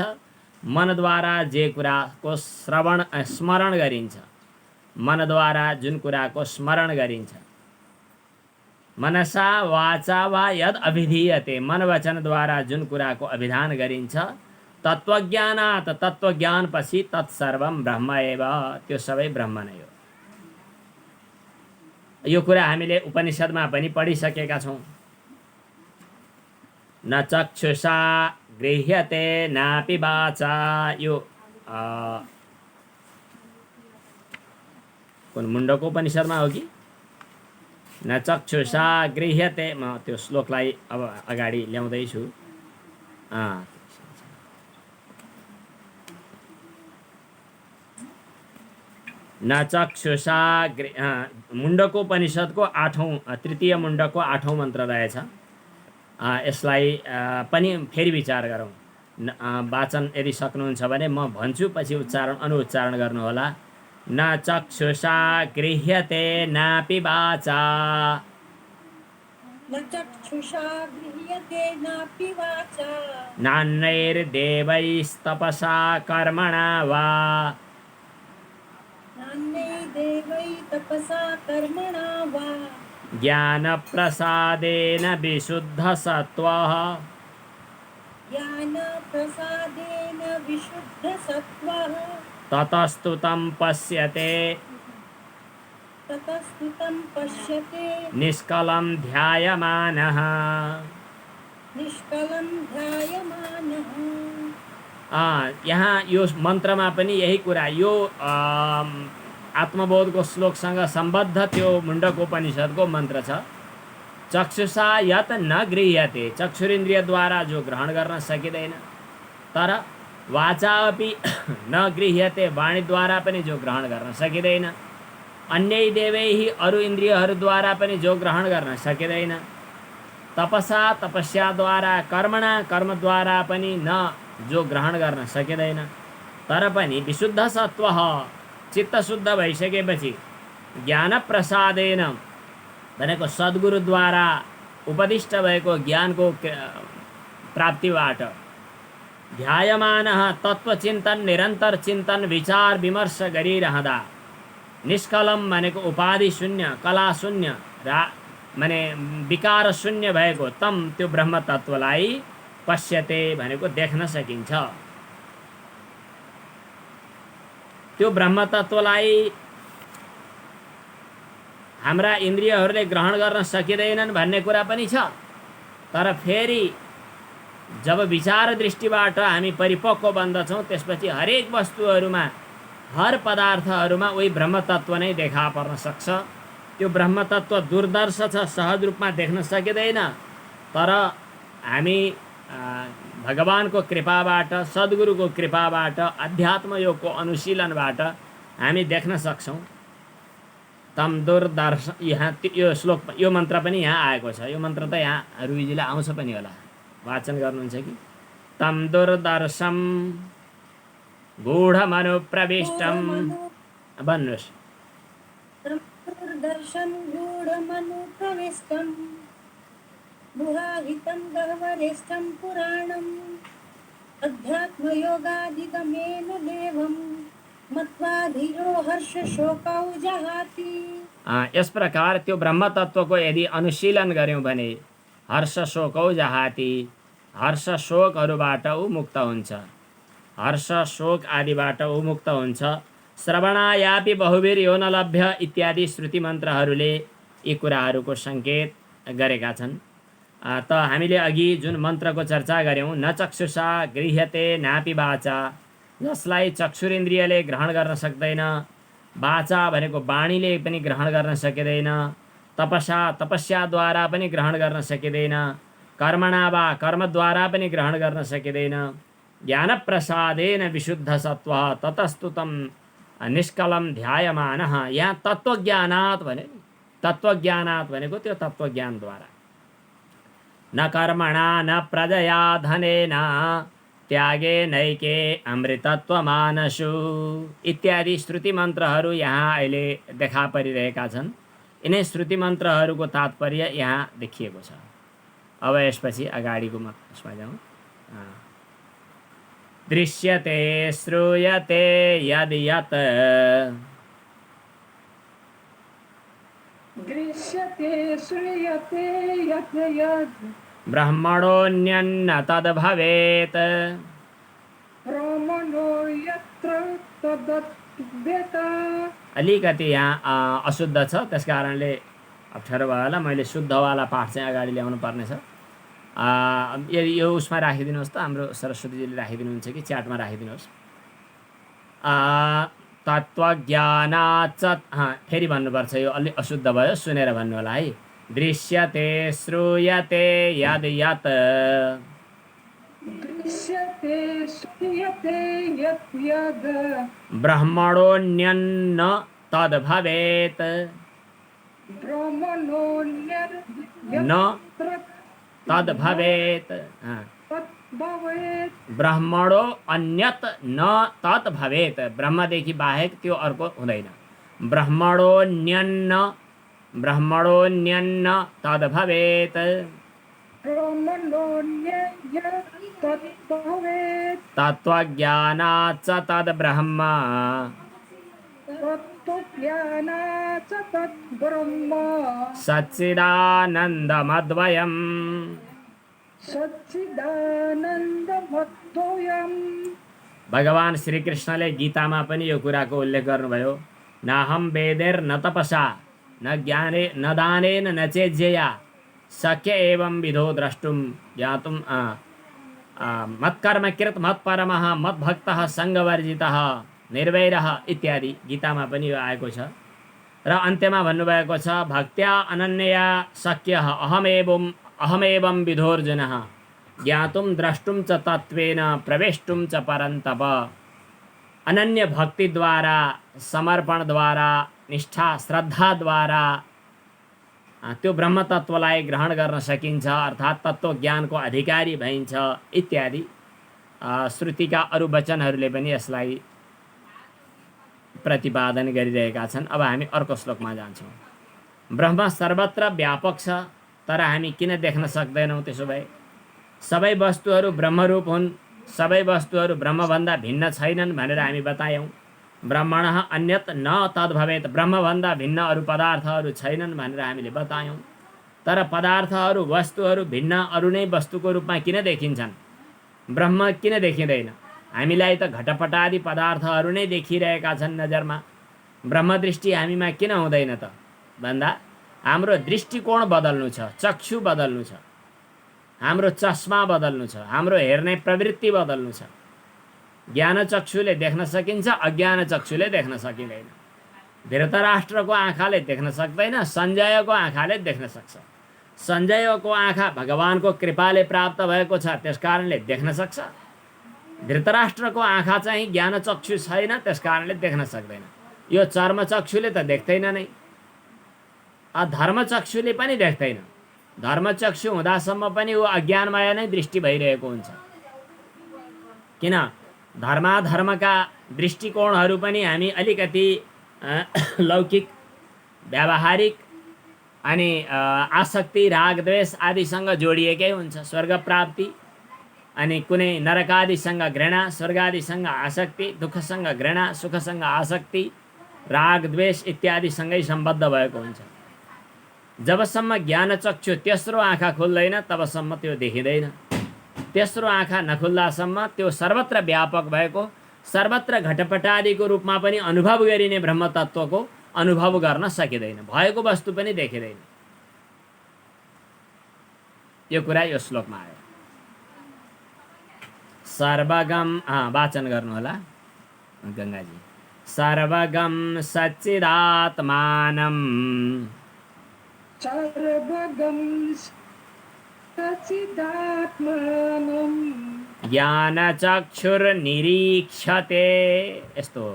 मनद्वारा जे कुराको स्मरण गरिन्छ, मनद्वारा जुन कुराको स्मरण गरिन्छ। मनसा वाचा वा यद अभिधीयते, मन वचनद्वारा जुन कुराको अभिधान गरिन्छ। तत्त्वज्ञानात्, तत्त्वज्ञानपछि तत्सर्वं ब्रह्म एव, त्यो सबै ब्रह्म नै हो। यो कुरा हामीले उपनिषदमा पनि पढिसकेका छौँ। न चक्षुषा गृह्यते नापि वाचा, यो कुन मुण्डको उपनिषदमा हो कि? न चक्षुषा गृह्यते, म त्यो श्लोकलाई अब अगाडि ल्याउँदैछु। न चक्षुषा मुण्डको उपनिषदको तृतीय मुण्डको 8औं मन्त्र रहेछ। यसलाई पनि फेरि विचार गरौँ। वाचन यदि सक्नुहुन्छ भने म भन्छु, पछि अनुच्चारण गर्नुहोला। न चक्षुषा गृह्यते नापि वाचा, न चक्षुषा गृह्यते नापि वाचा, नान्यैर्देवैस्तपसा कर्मणा वा, नान्यैर्देवै तपसा कर्मणा वा, ज्ञानप्रसादेन विशुद्धसत्त्वः, ज्ञानप्रसादेन विशुद्धसत्त्वः, ततस्तु तं पश्यते, ततस्तु तं पश्यते, निष्कलं ध्यायमानः, निष्कलं ध्यायमानः। यहाँ यो मन्त्रमा पनि यही कुरा, यो आत्मबोधको श्लोकसँग सम्बद्ध त्यो मुण्डकोपनिषदको मन्त्र छ। चक्षुषा यत न गृह्यते, चक्षुरिन्द्रियद्वारा जो ग्रहण गर्न सकिँदैन, तर वाचा अपि न गृह्यते, वाणीद्वारा पनि जो ग्रहण गर्न सकिँदैन, अन्यै देवैः अरू इन्द्रियहरूद्वारा पनि जो ग्रहण गर्न सकिँदैन, तपसा तपस्याद्वारा, कर्मणा कर्मद्वारा पनि न जो ग्रहण गर्न सकिँदैन, तर पनि विशुद्ध सत्त्व, चित्त शुद्ध भइसकेपछि ज्ञानप्रसादेन भनेको सद्गुरुद्वारा उपदिष्ट भएको ज्ञानको प्राप्तिबाट, ध्यायमानः तत्त्वचिन्तन, निरन्तर चिन्तन विचार विमर्श गरिरहँदा, निष्कलम भनेको उपाधि शून्य, कला शून्य, माने विकार शून्य भएको तम त्यो ब्रह्म तत्त्वलाई पश्यते भनेको देख्न सकिन्छ। त्यो ब्रह्म तत्त्वलाई हाम्रा इन्द्रियहरूले ग्रहण गर्न सकिँदैनन् भन्ने कुरा पनि छ। तर फेरि जब विचार दृष्टिबाट हामी परिपक्व बन्दछौँ, त्यसपछि हरेक वस्तुहरूमा, हर पदार्थहरूमा उही ब्रह्म तत्त्व नै देखा पर्न सक्छ। त्यो ब्रह्म तत्त्व दुर्दर्श छ, सहज रूपमा देख्न सकिँदैन, तर हामी भगवानको कृपाबाट, सद्गुरुको कृपाबाट, अध्यात्म योगको अनुशीलनबाट हामी देख्न सक्छौँ। तम दुर्दर्श, यहाँ यो श्लोक, यो मन्त्र पनि यहाँ आएको छ। यो मन्त्र त यहाँ रुईजीलाई आउँछ पनि होला, वाचन गर्नुहुन्छ कि? तम दुर्दर्शम गूढमनुप्रविष्टम, भन्नुहोस्। दुर्दर्शं गूढमनुप्रविष्टं, गुहाहितं गह्वरेष्ठं पुराणम्, अध्यात्मयोगादिगमेन देवं मत्वा धीरो हर्षशोकौ जहाति। यस प्रकार त्यो ब्रह्म तत्त्वको यदि अनुशीलन गर्यौँ भने हर्ष शोकौ जहाति, हर्ष शोकहरूबाट ऊ मुक्त हुन्छ, हर्ष शोक आदिबाट ऊ मुक्त हुन्छ। श्रवणायापि बहुवीर यो न लभ्य इत्यादि श्रुति मन्त्रहरूले यी कुराहरूको सङ्केत गरेका छन्। त हामीले अघि जुन मन्त्रको चर्चा गऱ्यौँ, न चक्षुषा गृह्यते नापि वाचा, जसलाई चक्षुरिन्द्रियले ग्रहण गर्न सक्दैन, वाचा भनेको वाणीले पनि ग्रहण गर्न सकिँदैन, तपसा तपस्याद्वारा पनि ग्रहण गर्न सकिँदैन, कर्मणा वा कर्मद्वारा पनि ग्रहण गर्न सकिँदैन, ज्ञानप्रसादेन विशुद्ध सत्त्वः ततस्तु तं निष्कलं ध्यायमानः। यहाँ तत्त्वज्ञानात् भने तत्त्वज्ञानात् भनेको त्यो तत्त्वज्ञानद्वारा। न कर्मणा न प्रजया धनेन त्यागे नैके अमृतत्वमानसु इत्यादि श्रुति मन्त्रहरू यहाँ अहिले देखा परिरहेका छन्। यिनै श्रुति मन्त्रहरूको तात्पर्य यहाँ देखिएको छ। अब यसपछि अगाडिको यसमा जाउँ। दृश्यते श्रूयते यद् यत् दृश्यते श्रूयते यत् यत् ब्रह्मणोऽन्यन्न तद्भवेत् ब्रह्मणो यत्र तद्भवेत्। अलिकति यहाँ अशुद्ध छ, त्यस कारणले अप्ठ्यारो भयो होला। मैले शुद्धवाला पाठ चाहिँ अगाडि ल्याउनु पर्नेछ। यो उसमा राखिदिनुहोस् त, हाम्रो सरस्वतीजीले राखिदिनुहुन्छ कि च्याटमा राखिदिनुहोस्। तत्त्वज्ञानाच्च फेरि भन्नुपर्छ, यो अलि अशुद्ध भयो, सुनेर भन्नु होला है। दृश्यते श्रूयते यद् यत् दृश्यते श्रूयते यत् यद् ब्रह्मणोऽन्यन्न तद्भवेत् ब्रह्मणोऽन्यन्न तद्भवेत् तद्भवेत्। ब्रह्मणो अन्यत न तत् भवेत्, ब्रह्मदेखि बाहेक त्यो अर्को हुँदैन। ब्रह्मणोऽन्यन्न तद्भवेत् तत्त्वज्ञानाच्च तद्ब्रह्म सच्चिदानन्दमद्वयम् भगवान श्रीकृष्णले गीतामा पनि यो कुराको उल्लेख गर्नुभयो। नाहं वेदैर् न तपसा न ज्ञाने न दानेन न चेज्यया शक्य एवं विधो द्रष्टुम ज्ञातुम मत्कर्मकृत मत्परमः मद्भक्तः सङ्गवर्जितः निर्वैरः इत्यादि गीतामा पनि यो आएको छ। र अन्त्यमा भन्नुभएको छ भक्त्या अनन्यया शक्यः अहमेवं विधोर्जुनः ज्ञातुं द्रष्टुं च तत्त्वेन प्रवेष्टुं च परन्तप। अनन्य भक्तिद्वारा, समर्पणद्वारा, निष्ठा श्रद्धाद्वारा त्यो ब्रह्मतत्त्वलाई ग्रहण गर्न सकिन्छ, अर्थात् तत्त्वज्ञानको अधिकारी भइन्छ इत्यादि श्रुतिका अरू वचनहरूले पनि यसलाई प्रतिपादन गरिरहेका छन्। अब हामी अर्को श्लोकमा जान्छौँ। ब्रह्म सर्वत्र व्यापक छ, तर हामी किन देख्न सक्दैनौँ? त्यसो भए सबै वस्तुहरू ब्रह्मरूप हुन्, सबै वस्तुहरू ब्रह्मभन्दा भिन्न छैनन् भनेर हामी बतायौँ। ब्रह्मणः अन्यत न तद्भवेत्, ब्रह्मभन्दा भिन्न अरू पदार्थहरू छैनन् भनेर हामीले बतायौँ। तर पदार्थहरू, वस्तुहरू भिन्न अरू नै वस्तुको रूपमा किन देखिन्छन्? ब्रह्म किन देखिँदैन? हामीलाई त घटपटादि पदार्थहरू नै देखिरहेका छन् नजरमा। ब्रह्मदृष्टि हामीमा किन हुँदैन त भन्दा हाम्रो दृष्टिकोण बदल्नु छ, चक्षु बदल्नु छ, हाम्रो चस्मा बदल्नु छ, हाम्रो हेर्ने प्रवृत्ति बदल्नु छ। ज्ञान चक्षुले देख्न सकिन्छ, अज्ञान चक्षुले देख्न सकिँदैन। धृतराष्ट्रको आँखाले देख्न सक्दैन, सञ्जयको आँखाले देख्न सक्छ। सञ्जयको आँखा भगवानको कृपाले प्राप्त भएको छ, त्यस कारणले देख्न सक्छ। धृतराष्ट्रको आँखा चाहिँ ज्ञान चक्षु छैन, त्यस कारणले देख्न सक्दैन। यो चर्म चक्षुले त देख्दैन नै, धर्म चक्षुले पनि देख्दैन। धर्म चक्षु हुँदासम्म पनि ऊ अज्ञानमय नै दृष्टि भइरहेको हुन्छ। किन? धर्माधर्मका दृष्टिकोणहरू पनि हामी अलिकति लौकिक, व्यावहारिक अनि आसक्ति, राग, द्वेष आदिसँग जोडिएकै हुन्छ। स्वर्ग प्राप्ति अनि कुनै नरकादिसँग घृणा, स्वर्गादिसँग आसक्ति, दुःखसँग घृणा, सुखसँग आसक्ति, राग, द्वेष इत्यादिसँगै सम्बद्ध भएको हुन्छ। जबसम्म ज्ञान चक्षु तेस्रो आँखा खुल्दैन तबसम्म त्यो देखिँदैन। तेस्रो आँखा नखुल्दासम्म त्यो सर्वत्र व्यापक भएको, सर्वत्र घटपटादिको रूपमा पनि अनुभव गरिने ब्रह्मतत्त्वको अनुभव गर्न सकिँदैन, भएको वस्तु पनि देखिँदैन। यो कुरा यो श्लोकमा आयो। सर्वगम वाचन गर्नु होला गङ्गाजी। सर्वगम सच्चिदात्मानं सर्वगम सच्चिदात्मानं ज्ञानचक्षुर्निरीक्षते। यस्तो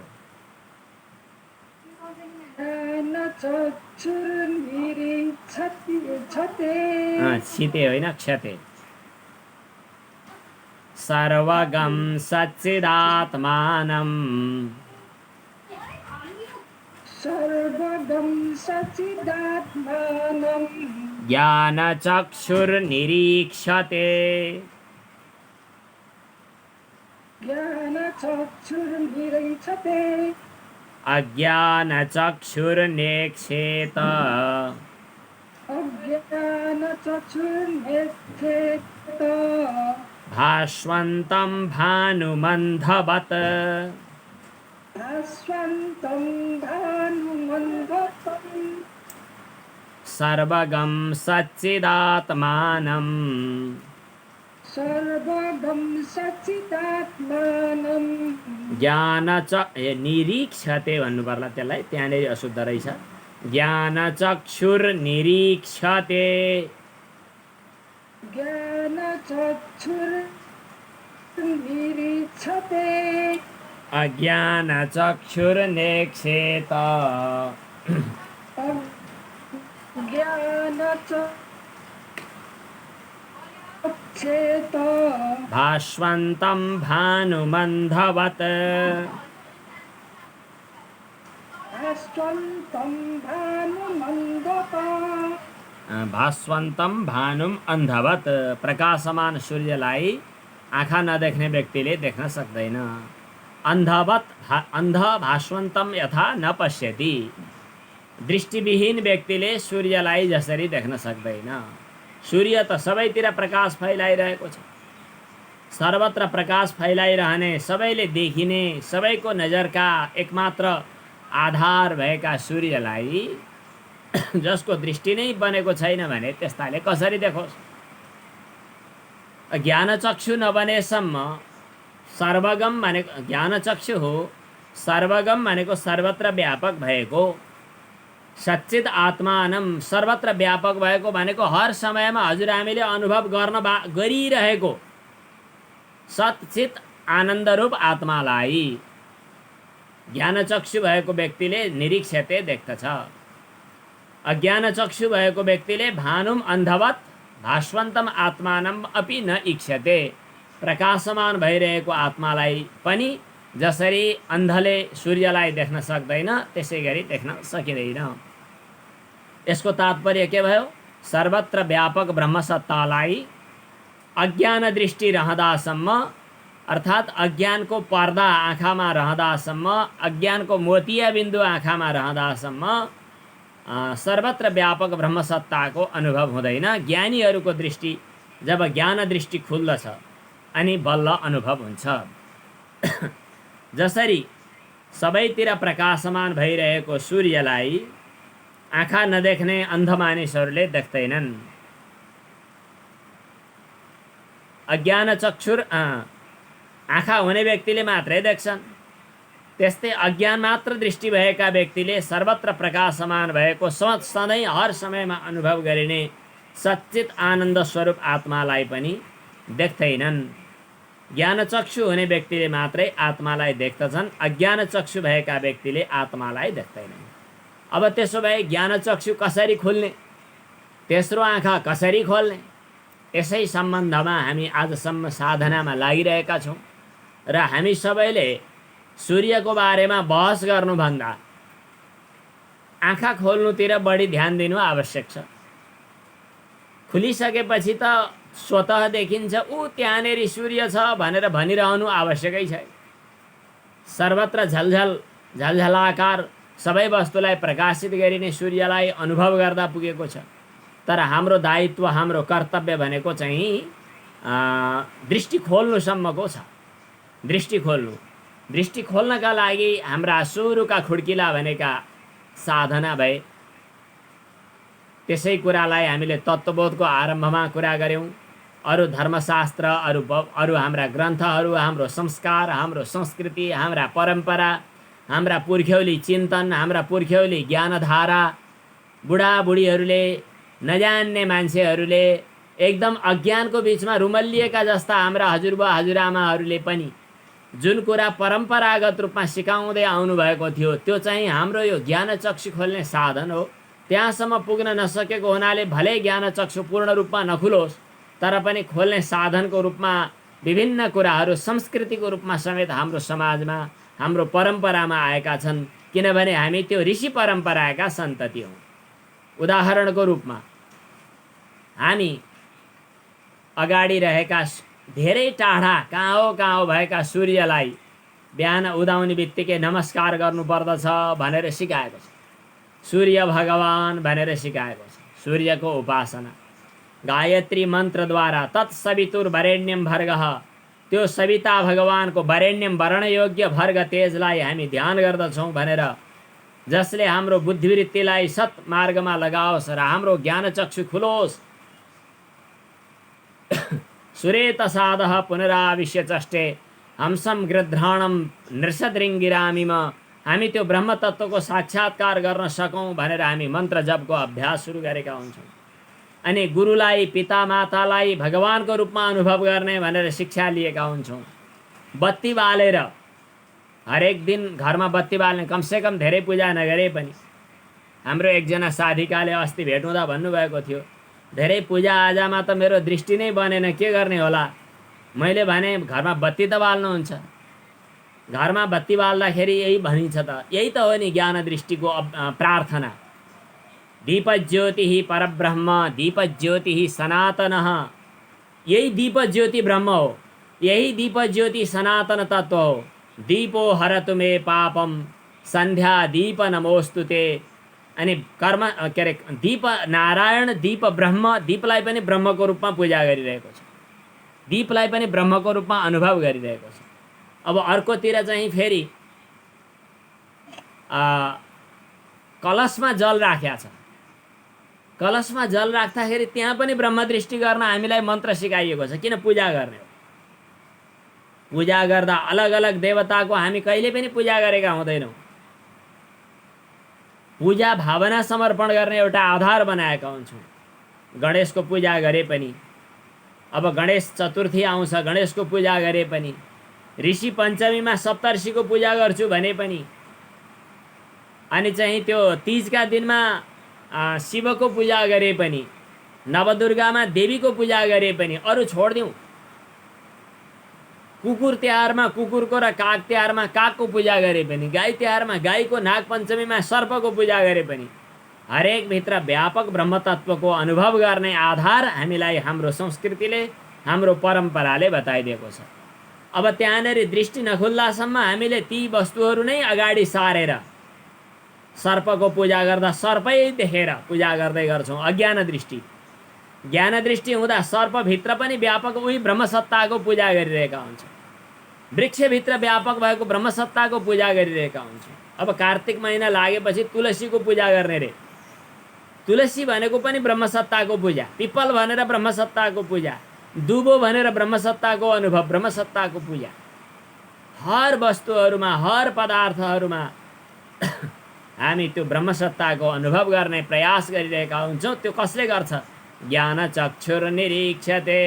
ज्ञानचक्षुर्निरीक्षते चक्षुर्निरीक्षते छिते होइन क्षते सर्वगं सच्चिदात्मानं सर्वगं सच्चिदात्मानं ज्ञानचक्षुर्निरीक्षते ज्ञानचक्षुर्निरीक्षते अज्ञानचक्षुर्नेक्षेत अज्ञानचक्षुर्निरीक्षेत भास्वन्तं भानुमन्धवत् भास्वन्तं भानुमन्धवत् सर्वगं सच्चिदात्मानं सर्वगं सच्चिदात्मानं निरीक्षते भन्नु पर्ला त्यसलाई, त्यहाँनिर अशुद्ध रहेछ। ज्ञानचक्षुर्निरीक्षते ज्ञानचक्षुर्निरीक्षते अज्ञानचक्षुर्नेक्षेत ज्ञानचक्षुर्निरीक्षेत भास्वन्तं भानुमन्धवत् भास्वन्तं भानुमन्धवत् भास्वन्तं भानुम अन्धवत् प्रकाशमान सूर्यलाई आँखा नदेख्ने व्यक्तिले देख्न सक्दैन। अन्धवत् अन्ध भास्वन्तम यथा न पश्यति, दृष्टिविहीन व्यक्तिले सूर्यलाई जसरी देख्न सक्दैन। सूर्य त सबैतिर प्रकाश फैलाइरहेको छ, सर्वत्र प्रकाश फैलाइरहने, सबैले देखिने, सबैको नजरका एकमात्र आधार भएका सूर्यलाई जसको दृष्टि नै बनेको छैन भने त्यस्ताले कसरी देखोस्? ज्ञानचक्षु नबनेसम्म सर्वगम भनेको ज्ञानचक्षु हो। सर्वगम भनेको सर्वत्र व्यापक भएको, सच्चित आत्मानम सर्वत्र व्यापक भएको भनेको हर समयमा हजुर हामीले अनुभव गरिरहेको सच्चित आनन्दरूप आत्मालाई ज्ञानचक्षु भएको व्यक्तिले निरीक्षते देख्दछ। अज्ञानचक्षु भएको व्यक्तिले भानुम अन्धवत् भास्वन्तम आत्मानम अपि न इक्षते, प्रकाशमान भइरहेको आत्मालाई पनि जसरी अन्धले सूर्यलाई देख्न सक्दैन त्यसै गरी देख्न सकिँदैन। यसको तात्पर्य के भयो? सर्वत्र व्यापक ब्रह्मसत्तालाई अज्ञान दृष्टि रहँदासम्म, अर्थात् अज्ञानको पर्दा आँखामा रहँदासम्म, अज्ञानको मोतिया बिन्दु आँखामा रहँदासम्म सर्वत्र व्यापक ब्रह्मसत्ताको अनुभव हुँदैन। ज्ञानीहरूको दृष्टि जब ज्ञान दृष्टि खुल्दछ अनि बल्ल अनुभव हुन्छ। जसरी सबैतिर प्रकाशमान भइरहेको सूर्यलाई आँखा नदेख्ने अन्ध मानिसहरूले देख्दैनन्। अज्ञान चक्षुर आँखा हुने व्यक्तिले मात्रै देख्छन्। त्यस्तै अज्ञान मात्र दृष्टि भएका व्यक्तिले सर्वत्र प्रकाशमान भएको सधैँ हर समयमा अनुभव गरिने सच्चित आनन्द स्वरूप आत्मालाई पनि देख्दैनन्। ज्ञानचक्षु हुने व्यक्तिले मात्रै आत्मालाई देख्दछन्, अज्ञान चक्षु भएका व्यक्तिले आत्मालाई देख्दैनन्। अब त्यसो भए ज्ञानचक्षु कसरी खुल्ने, तेस्रो आँखा कसरी खोल्ने, यसै सम्बन्धमा हामी आजसम्म साधनामा लागिरहेका छौँ। र हामी सबैले सूर्यको बारेमा बहस गर्नुभन्दा आँखा खोल्नुतिर बढी ध्यान दिनु आवश्यक छ। खुलिसकेपछि त स्वतः देखिन्छ ऊ त्यहाँनेरि सूर्य छ भनेर भनिरहनु आवश्यकै छ। सर्वत्र झलझलाकार सबै वस्तुलाई प्रकाशित गरिने सूर्यलाई अनुभव गर्दा पुगेको छ। तर हाम्रो दायित्व, हाम्रो कर्तव्य भनेको चाहिँ दृष्टि खोल्नुसम्मको छ। दृष्टि खोल्नका लागि हाम्रा सुरुका खुड्किला भनेका साधना भए। त्यसै कुरालाई हामीले तत्त्वबोधको आरम्भमा कुरा गऱ्यौँ। अरू धर्मशास्त्र, अरू हाम्रा ग्रन्थहरू, हाम्रो संस्कार, हाम्रो संस्कृति, हाम्रा परम्परा, हाम्रा पुर्ख्यौली चिन्तन, हाम्रा पुर्ख्यौली ज्ञानधारा, बुढाबुढीहरूले, नजान्ने मान्छेहरूले, एकदम अज्ञानको बिचमा रुमल्लिएका जस्ता हाम्रा हजुरबा हजुरआमाहरूले पनि जुन कुरा परम्परागत रूपमा सिकाउँदै आउनुभएको थियो त्यो चाहिँ हाम्रो यो ज्ञानचक्षु खोल्ने साधन हो। त्यहाँसम्म पुग्न नसकेको हुनाले भले ज्ञानचक्षु पूर्ण रूपमा नखुलोस् तर पनि खोल्ने साधनको रूपमा विभिन्न कुराहरू संस्कृतिको रूपमा समेत हाम्रो समाजमा हाम्रो परम्परामा आएका छन्, किनभने हामी त्यो ऋषि परम्पराका सन्तति हौँ। उदाहरणको रूपमा हामी अगाडि रहेका धेरै टाढा कहाँ हो भएका सूर्यलाई बिहान उदाउने बित्तिकै नमस्कार गर्नुपर्दछ भनेर सिकाएको छ। सूर्य भगवान भनेर सिकाएको छ। सूर्यको उपासना गायत्री मन्त्रद्वारा तत्सवितुर्वरेण्यं भर्गः, त्यो सविता भगवानको वरेण्यम वर्णयोग्य भर्ग तेजलाई हामी ध्यान गर्दछौँ भनेर, जसले हाम्रो बुद्धिवृत्तिलाई सत्मार्गमा लगाओस् र हाम्रो ज्ञानचक्षु खुलोस्। सुरेतसादः पुनराविश्य चष्टे हंसं गृध्राणं नृषदृङ्गिरामीम, हामी त्यो ब्रह्म तत्त्वको साक्षात्कार गर्न सकौँ भनेर हामी मन्त्र जपको अभ्यास सुरु गरेका हुन्छौँ। अनि गुरुलाई पिता मातालाई भगवानको रूपमा अनुभव गर्ने भनेर शिक्षा लिएका हुन्छौँ। बत्ती बालेर हरेक दिन घरमा बत्ती बाल्ने, कमसेकम धेरै पूजा नगरे पनि। हाम्रो एकजना साधिकाले अस्ति भेट हुँदा भन्नुभएको थियो, धेरै पूजा आजामा त मेरो दृष्टि नै बनेन, के गर्ने होला। मैले भने घरमा बत्ती त बाल्नुहुन्छ, घरमा बत्ती बाल्दाखेरि यही भनिन्छ त, यही त हो नि ज्ञान दृष्टिको प्रार्थना। दीपज्योतिः परब्रह्म, दीपज्योतिः सनातनः, यही दीपज्योति ब्रह्म हो, यही दीपज्योति सनातन तत्व हो। दीपो हरतु मे पापम संध्या दीप नमोस्तुते। अनि कर्म के अरे दीप नारायण, दीप ब्रह्म, दीपलाई पनि ब्रह्मको रूपमा पूजा गरिरहेको छ, दीपलाई पनि ब्रह्मको रूपमा अनुभव गरिरहेको छ। अब अर्कोतिर चाहिँ फेरि कलशमा जल राखेको छ, कलशमा जल राख्दाखेरि त्यहाँ पनि ब्रह्म दृष्टि गर्न हामीलाई मन्त्र सिकाइएको छ। किन पूजा गर्ने हो? पूजा गर्दा अलग अलग देवताको हामी कहिले पनि पूजा गरेका हुँदैनौँ। पूजा भावना समर्पण गर्ने एउटा आधार बनाएका हुन्छौँ। गणेशको पूजा गरे पनि, अब गणेश चतुर्थी आउँछ, गणेशको पूजा गरे पनि, ऋषि पञ्चमीमा सप्तर्षिको पूजा गर्छु भने पनि, अनि चाहिँ त्यो तीजका दिनमा शिवको पूजा गरे पनि, नवदुर्गामा देवीको पूजा गरे पनि, अरू छोडिदिउँ। कुकुर तिहारमा कुकुरको र काग तिहारमा कागको पूजा गरे पनि, गाई तिहारमा गाईको, नागपञ्चमीमा सर्पको पूजा गरे पनि, हरेक भित्र व्यापक ब्रह्मतत्वको अनुभव गर्ने आधार हामीलाई हाम्रो संस्कृतिले, हाम्रो परम्पराले बताइदिएको छ। अब त्यहाँनिर दृष्टि नखुल्दासम्म हामीले ती वस्तुहरू नै अगाडि सारेर सर्पको पूजा गर्दा सर्पै देखेर पूजा गर्दै गर्छौँ। अज्ञान दृष्टि, ज्ञान दृष्टि हुँदा सर्पभित्र पनि व्यापक उही ब्रह्मसत्ताको पूजा गरिरहेका हुन्छौँ। वृक्षभित्र व्यापक भएको ब्रह्मसत्ताको पूजा गरिरहेका हुन्छौँ। अब कार्तिक महिना लागेपछि तुलसीको पूजा गर्ने रे, तुलसी भनेको पनि ब्रह्मसत्ताको पूजा, पिपल भनेर ब्रह्मसत्ताको पूजा, दुबो भनेर ब्रह्मसत्ताको अनुभव, ब्रह्मसत्ताको पूजा। हर वस्तुहरूमा, हर पदार्थहरूमा हामी त्यो ब्रह्मसत्ताको अनुभव गर्ने प्रयास गरिरहेका हुन्छौँ। त्यो कसले गर्छ? ज्ञानचक्षुर्निरीक्षते,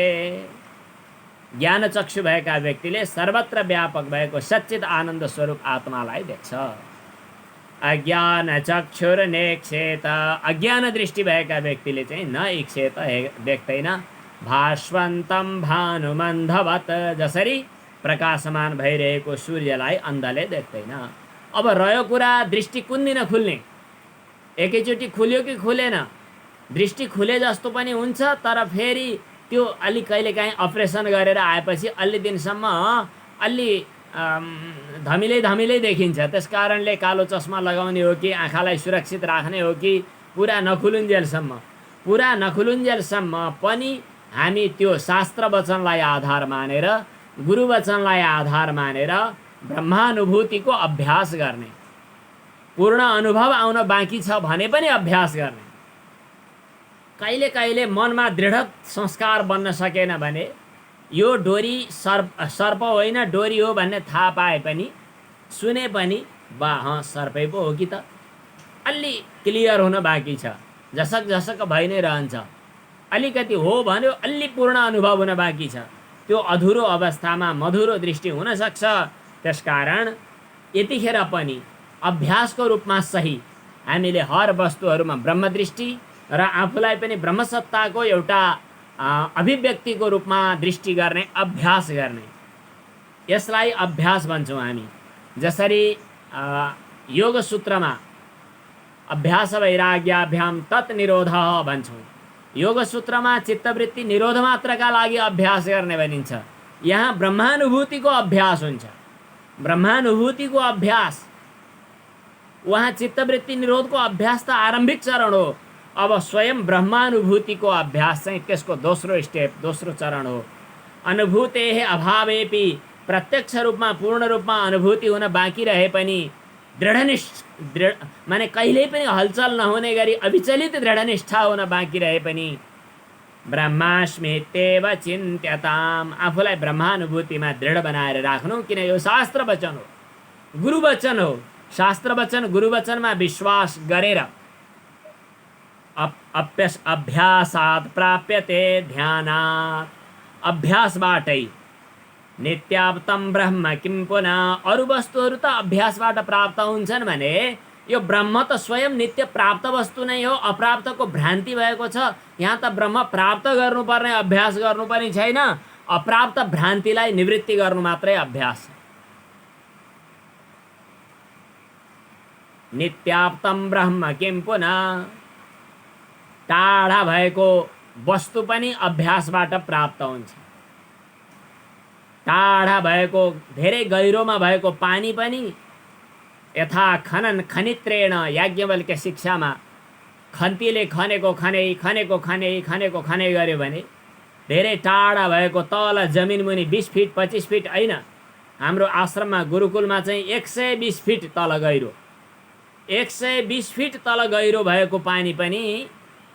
ज्ञानचक्षु भएका व्यक्तिले सर्वत्र व्यापक भएको सच्चित आनन्द स्वरूप आत्मालाई देख्छ। अज्ञानचक्षुर्नेक्षेत, अज्ञान दृष्टि भएका व्यक्तिले चाहिँ न इक्षेत, देख्दैन। भास्वन्तं भानुमन्धवत्, जसरी प्रकाशमान भइरहेको सूर्यलाई अन्धले देख्दैन। अब रह्यो कुरा दृष्टि कुन दिन खुल्ने? एकैचोटि खुल्यो कि खुलेन? दृष्टि खुले जस्तो पनि हुन्छ, तर फेरि त्यो अलि कहिलेकाहीँ अपरेसन गरेर आएपछि अलि दिनसम्म अलि धमिलै देखिन्छ। त्यस कारणले कालो चस्मा लगाउने हो कि आँखालाई सुरक्षित राख्ने हो कि पुरा नखुलुन्जेलसम्म पनि हामी त्यो शास्त्र वचनलाई आधार मानेर, गुरु वचनलाई आधार मानेर ब्रह्मानुभूतिको अभ्यास गर्ने। पूर्ण अनुभव आउन बाँकी छ भने पनि अभ्यास गर्ने। कहिले कहिले मनमा दृढ संस्कार बन्न सकेन भने यो डोरी सर्प होइन डोरी हो भन्ने थाहा पाए पनि, सुने पनि, बा सर्पै पो हो कि त, अलि क्लियर हुन बाँकी छ। झसक भइ नै रहन्छ। अलिकति हो भन्यो, अलि पूर्ण अनुभव हुन बाँकी छ। त्यो अधुरो अवस्थामा मधुरो दृष्टि हुन सक्छ। त्यसकारण यतिखेर पनि अभ्यासको रूपमा सही हामीले हर वस्तुहरूमा ब्रह्मदृष्टि र आफूलाई पनि ब्रह्मसत्ताको एउटा अभिव्यक्तिको रूपमा दृष्टि गर्ने अभ्यास गर्ने, यसलाई अभ्यास भन्छौँ हामी। जसरी योग सूत्रमा अभ्यास वैराग्याभ्याम तत् निरोधः भन्छौँ। योग सूत्रमा चित्तवृत्ति निरोध मात्रका लागि अभ्यास गर्ने भनिन्छ। यहाँ ब्रह्मानुभूतिको अभ्यास हुन्छ। ब्रह्मानुभूतिको अभ्यास, वहाँ चित्तवृत्ति निरोधको अभ्यास त आरम्भिक चरण हो। अब स्वयं ब्रह्मानुभूतिको अभ्यास चाहिँ त्यसको दोस्रो स्टेप, दोस्रो चरण हो। अनुभूतेः अभावेपि, प्रत्यक्ष रूपमा पूर्ण रूपमा अनुभूति हुन बाँकी रहे पनि दृढ माने कहिल्यै पनि हलचल नहुने गरी अविचलित दृढनिष्ठा हुन बाँकी रहे पनि ब्रह्मास्मित्येव चिन्त्यताम्, आफूलाई ब्रह्मानुभूतिमा दृढ बनाएर राख्नु। किन यो शास्त्र वचन हो, गुरु वचन हो। शास्त्र वचन गुरु वचनमा विश्वास गरेर अभ्यासात् प्राप्यते ध्यानात्, अभ्यासबाटै नित्याप्तम ब्रह्म किं पुनः, अरू वस्तुहरू त अभ्यासबाट प्राप्त हुन्छन् भने यो ब्रह्म त स्वयं नित्य प्राप्त वस्तु नै हो। अप्राप्तको भ्रान्ति भएको छ। यहाँ त ब्रह्म प्राप्त गर्नुपर्ने अभ्यास गर्नु पनि छैन, अप्राप्त भ्रान्तिलाई निवृत्ति गर्नु मात्रै अभ्यास। नित्याप्तम ब्रह्म किं पुनः, टाढा भएको वस्तु पनि अभ्यासबाट प्राप्त हुन्छ। टाढा भएको, धेरै गहिरोमा भएको पानी पनि यथा खनन खनित्रेण, याज्ञवल्क्य शिक्षामा खन्तीले खनेको खने गर्यो भने धेरै टाढा भएको तल जमिन मुनि 20 फिट 25 फिट होइन, हाम्रो आश्रममा गुरुकुलमा चाहिँ 120 फिट तल गहिरो, 120 फिट तल गहिरो भएको पानी पनि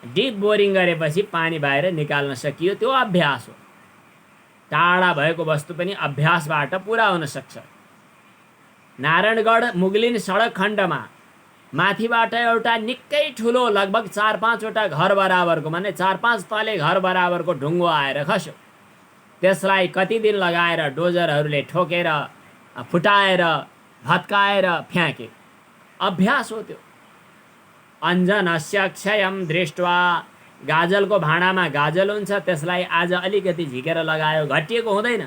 डिप बोरिङ गरेपछि पानी बाहिर निकाल्न सकियो। त्यो अभ्यास हो। टाढा भएको वस्तु पनि अभ्यासबाट पुरा हुन सक्छ। नारायणगढ मुगलिन सडक खण्डमा माथिबाट एउटा निकै ठुलो लगभग 4-5 वटा घर बराबरको, माने 4-5 तले घर बराबरको ढुङ्गो आएर खस्यो। त्यसलाई कति दिन लगाएर डोजरहरूले ठोकेर फुटाएर भत्काएर फ्याँके। अभ्यास हो त्यो। अञ्जनस्य क्षयं दृष्ट्वा, गाजलको भाँडामा गाजल हुन्छ, त्यसलाई आज अलिकति झिकेर लगायो, घटिएको हुँदैन।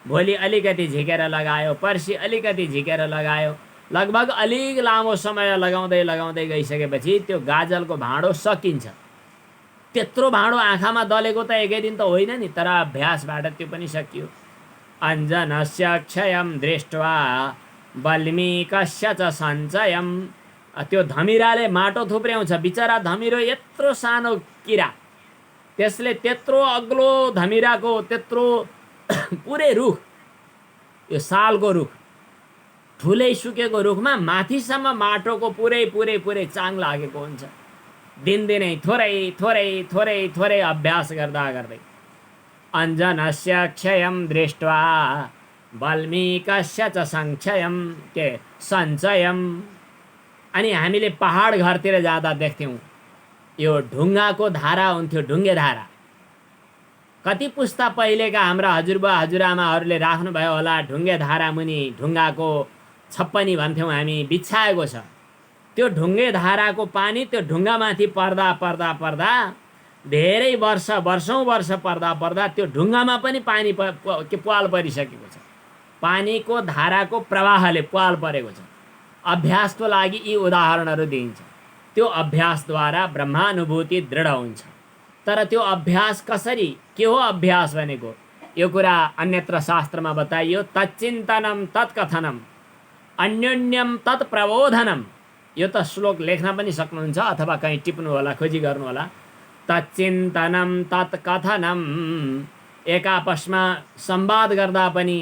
भोलि अलिकति झिकेर लगायो, पर्सि अलिकति झिकेर लगायो, लगभग अलिक लामो समय लगाउँदै लगाउँदै गइसकेपछि त्यो गाजलको भाँडो सकिन्छ। त्यत्रो भाँडो आँखामा दलेको त एकै दिन त होइन नि, तर अभ्यासबाट त्यो पनि सकियो। अञ्जनस्य क्षयं दृष्ट्वा वल्मीकस्य च सञ्चयम्, त्यो धमिराले माटो थुप्र्याउँछ। बिचरा धमिरो यत्रो सानो किरा, त्यसले त्यत्रो अग्लो धमिराको त्यत्रो पुरै रुख, यो सालको रुख, ठुलै सुकेको रुखमा माथिसम्म माटोको पुरै चाङ लागेको हुन्छ। दिनदिनै थोरै अभ्यास गर्दा गर्दै अञ्जनस्य क्षयं दृष्ट्वा वल्मीकस्य च सञ्चयम्, के सञ्चयम्। अनि हामीले पहाड घरतिर जाँदा देख्थ्यौँ यो ढुङ्गाको धारा हुन्थ्यो, ढुङ्गे धारा। कति पुस्ता पहिलेका हाम्रा हजुरबा हजुरआमाहरूले राख्नुभयो होला। ढुङ्गे धारा मुनि ढुङ्गाको छप्पनी भन्थ्यौँ हामी, बिछाएको छ। त्यो ढुङ्गे धाराको पानी त्यो ढुङ्गामाथि पर्दा धेरै वर्षौँ पर्दा त्यो ढुङ्गामा पनि पानी प्वाल परिसकेको छ। पानीको धाराको प्रवाहले प्वाल परेको छ। अभ्यासको लागि यी उदाहरणहरू दिइन्छ। त्यो अभ्यासद्वारा ब्रह्मानुभूति दृढ हुन्छ। तर त्यो अभ्यास कसरी, के हो अभ्यास भनेको, यो कुरा अन्यत्र शास्त्रमा बताइयो। तच्चिन्तनम तत्कथनम अन्योन्यम तत्प्रबोधनम। यो त श्लोक लेख्न पनि सक्नुहुन्छ अथवा कहीँ टिप्नु होला, खोजी गर्नु होला। तच्चिन्तनम तत्कथनम, एक आपसमा संवाद गर्दा पनि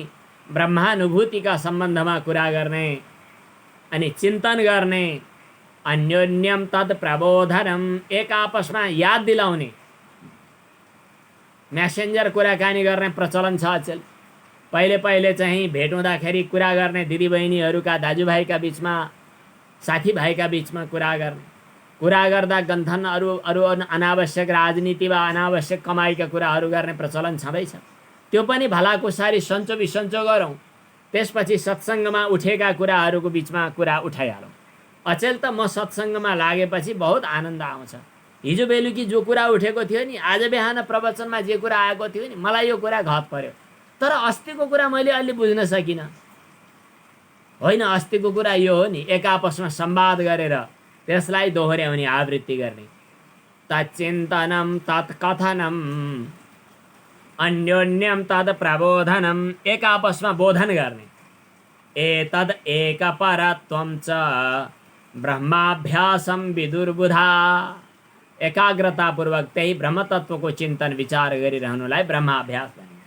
ब्रह्मानुभूतिका सम्बन्धमा कुरा गर्ने अनि चिन्तन गर्ने। अन्योन्यम तत् प्रबोधनम, एक आपसमा याद दिलाउने। मेसेन्जर कुराकानी गर्ने प्रचलन छ अचेल। पहिले चाहिँ भेट हुँदाखेरि कुरा गर्ने, दिदीबहिनीहरूका दाजुभाइका बिचमा, साथीभाइका बिचमा कुरा गर्दा गन्थन अरू अनावश्यक राजनीति वा अनावश्यक कमाइका कुराहरू गर्ने प्रचलन छँदैछ। त्यो पनि भलाकुसारी सन्चो बिसन्चो गरौँ। त्यसपछि सत्सङ्गमा उठेका कुराहरूको बिचमा कुरा उठाइहालौँ। अचेल त म सत्सङ्गमा लागेपछि बहुत आनन्द आउँछ। हिजो बेलुकी जो कुरा उठेको थियो नि, आज बिहान प्रवचनमा जे कुरा आएको थियो नि, मलाई यो कुरा घत पर्यो। तर अस्तिको कुरा मैले अलि बुझ्न सकिनँ। होइन, अस्तिको कुरा यो हो नि, एक आपसमा संवाद गरेर त्यसलाई दोहोऱ्याउने, आवृत्ति गर्ने। तच्चिन्तनं तत्कथनं अन्योन्यं तद प्रबोधनम, एक आपसमा बोधन गर्ने। एतद एकपरत्वं च ब्रह्माभ्यासम विदुर्बुधा, एकाग्रतापूर्वक त्यही ब्रह्मतत्वको चिन्तन विचार गरिरहनुलाई ब्रह्माभ्यास भनिन्छ।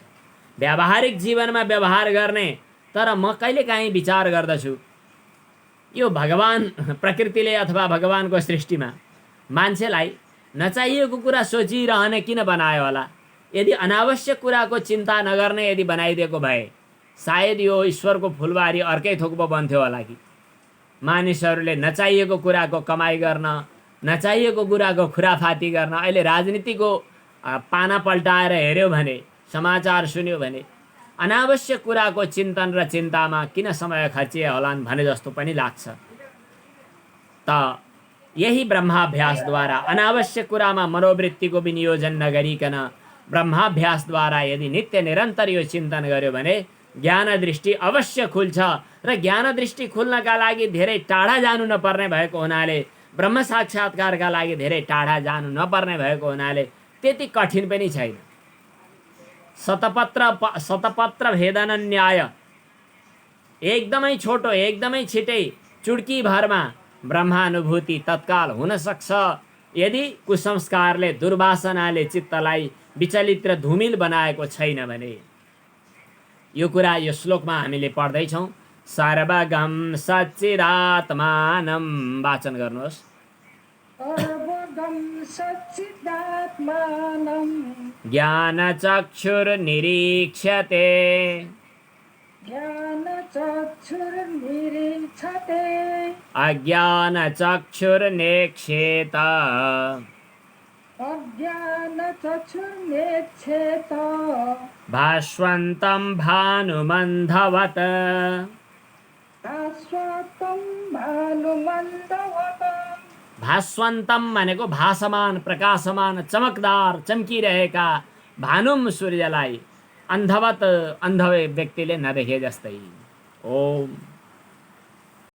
व्यावहारिक जीवनमा व्यवहार गर्ने, तर म कहिलेकाहीँ विचार गर्दछु यो भगवान, प्रकृतिले अथवा भगवानको सृष्टिमा मान्छेलाई नचाहिएको कुरा सोचिरहने किन बनायो होला? यदि अनावश्यक कुराको चिन्ता नगर्ने यदि बनाइदिएको भए सायद यो ईश्वरको फुलबारी अर्कै थोक पो बन्थ्यो होला कि। मानिसहरूले नचाहिएको कुराको कमाइ गर्न, नचाहिएको कुराको खुराफाती गर्न, अहिले राजनीतिको पाना पल्टाएर हेऱ्यो भने, समाचार सुन्यो भने अनावश्यक कुराको चिन्तन र चिन्तामा किन समय खर्चिए होलान् भने जस्तो पनि लाग्छ। त यही ब्रह्माभ्यासद्वारा अनावश्यक कुरामा मनोवृत्तिको विनियोजन नगरिकन ब्रह्माभ्यासद्वारा यदि नित्य निरन्तर यो चिन्तन गर्यो भने ज्ञान दृष्टि अवश्य खुल्छ। र ज्ञान दृष्टि खुल्नका लागि धेरै टाढा जानु नपर्ने भएको हुनाले, ब्रह्म साक्षात्कारका लागि धेरै टाढा जानु नपर्ने भएको हुनाले त्यति कठिन पनि छैन। शतपत्र भेदन न्याय, एकदमै छोटो, एकदमै छिटै, चुड्की भरमा ब्रह्मानुभूति तत्काल हुन सक्छ यदि कुसंस्कारले, दुर्वासनाले चित्तलाई विचलित र धुमिल बनाएको छैन भने। यो कुरा यो श्लोकमा हामीले पढ्दैछौँ। सर्वगम सच्चिदात्मानं, वाचन गर्नुहोस्। सर्वगं सच्चिदात्मानं ज्ञानचक्षुर्निरीक्ष्यते, ज्ञानचक्षुर्निरीक्षते, अज्ञानचक्षुर्नेक्षेत, अज्ञानचक्षुर्नेक्षेत, भास्वन्तं भानुमन्धवत्, भास्वन्तं भानुमन्धवत्। भास्वन्तम भनेको भासमान, प्रकाशमान, चमकदार, चम्किरहेका भानुम सूर्यलाई अन्धवत, अन्ध व्यक्तिले नदेखे जस्तै। ओम।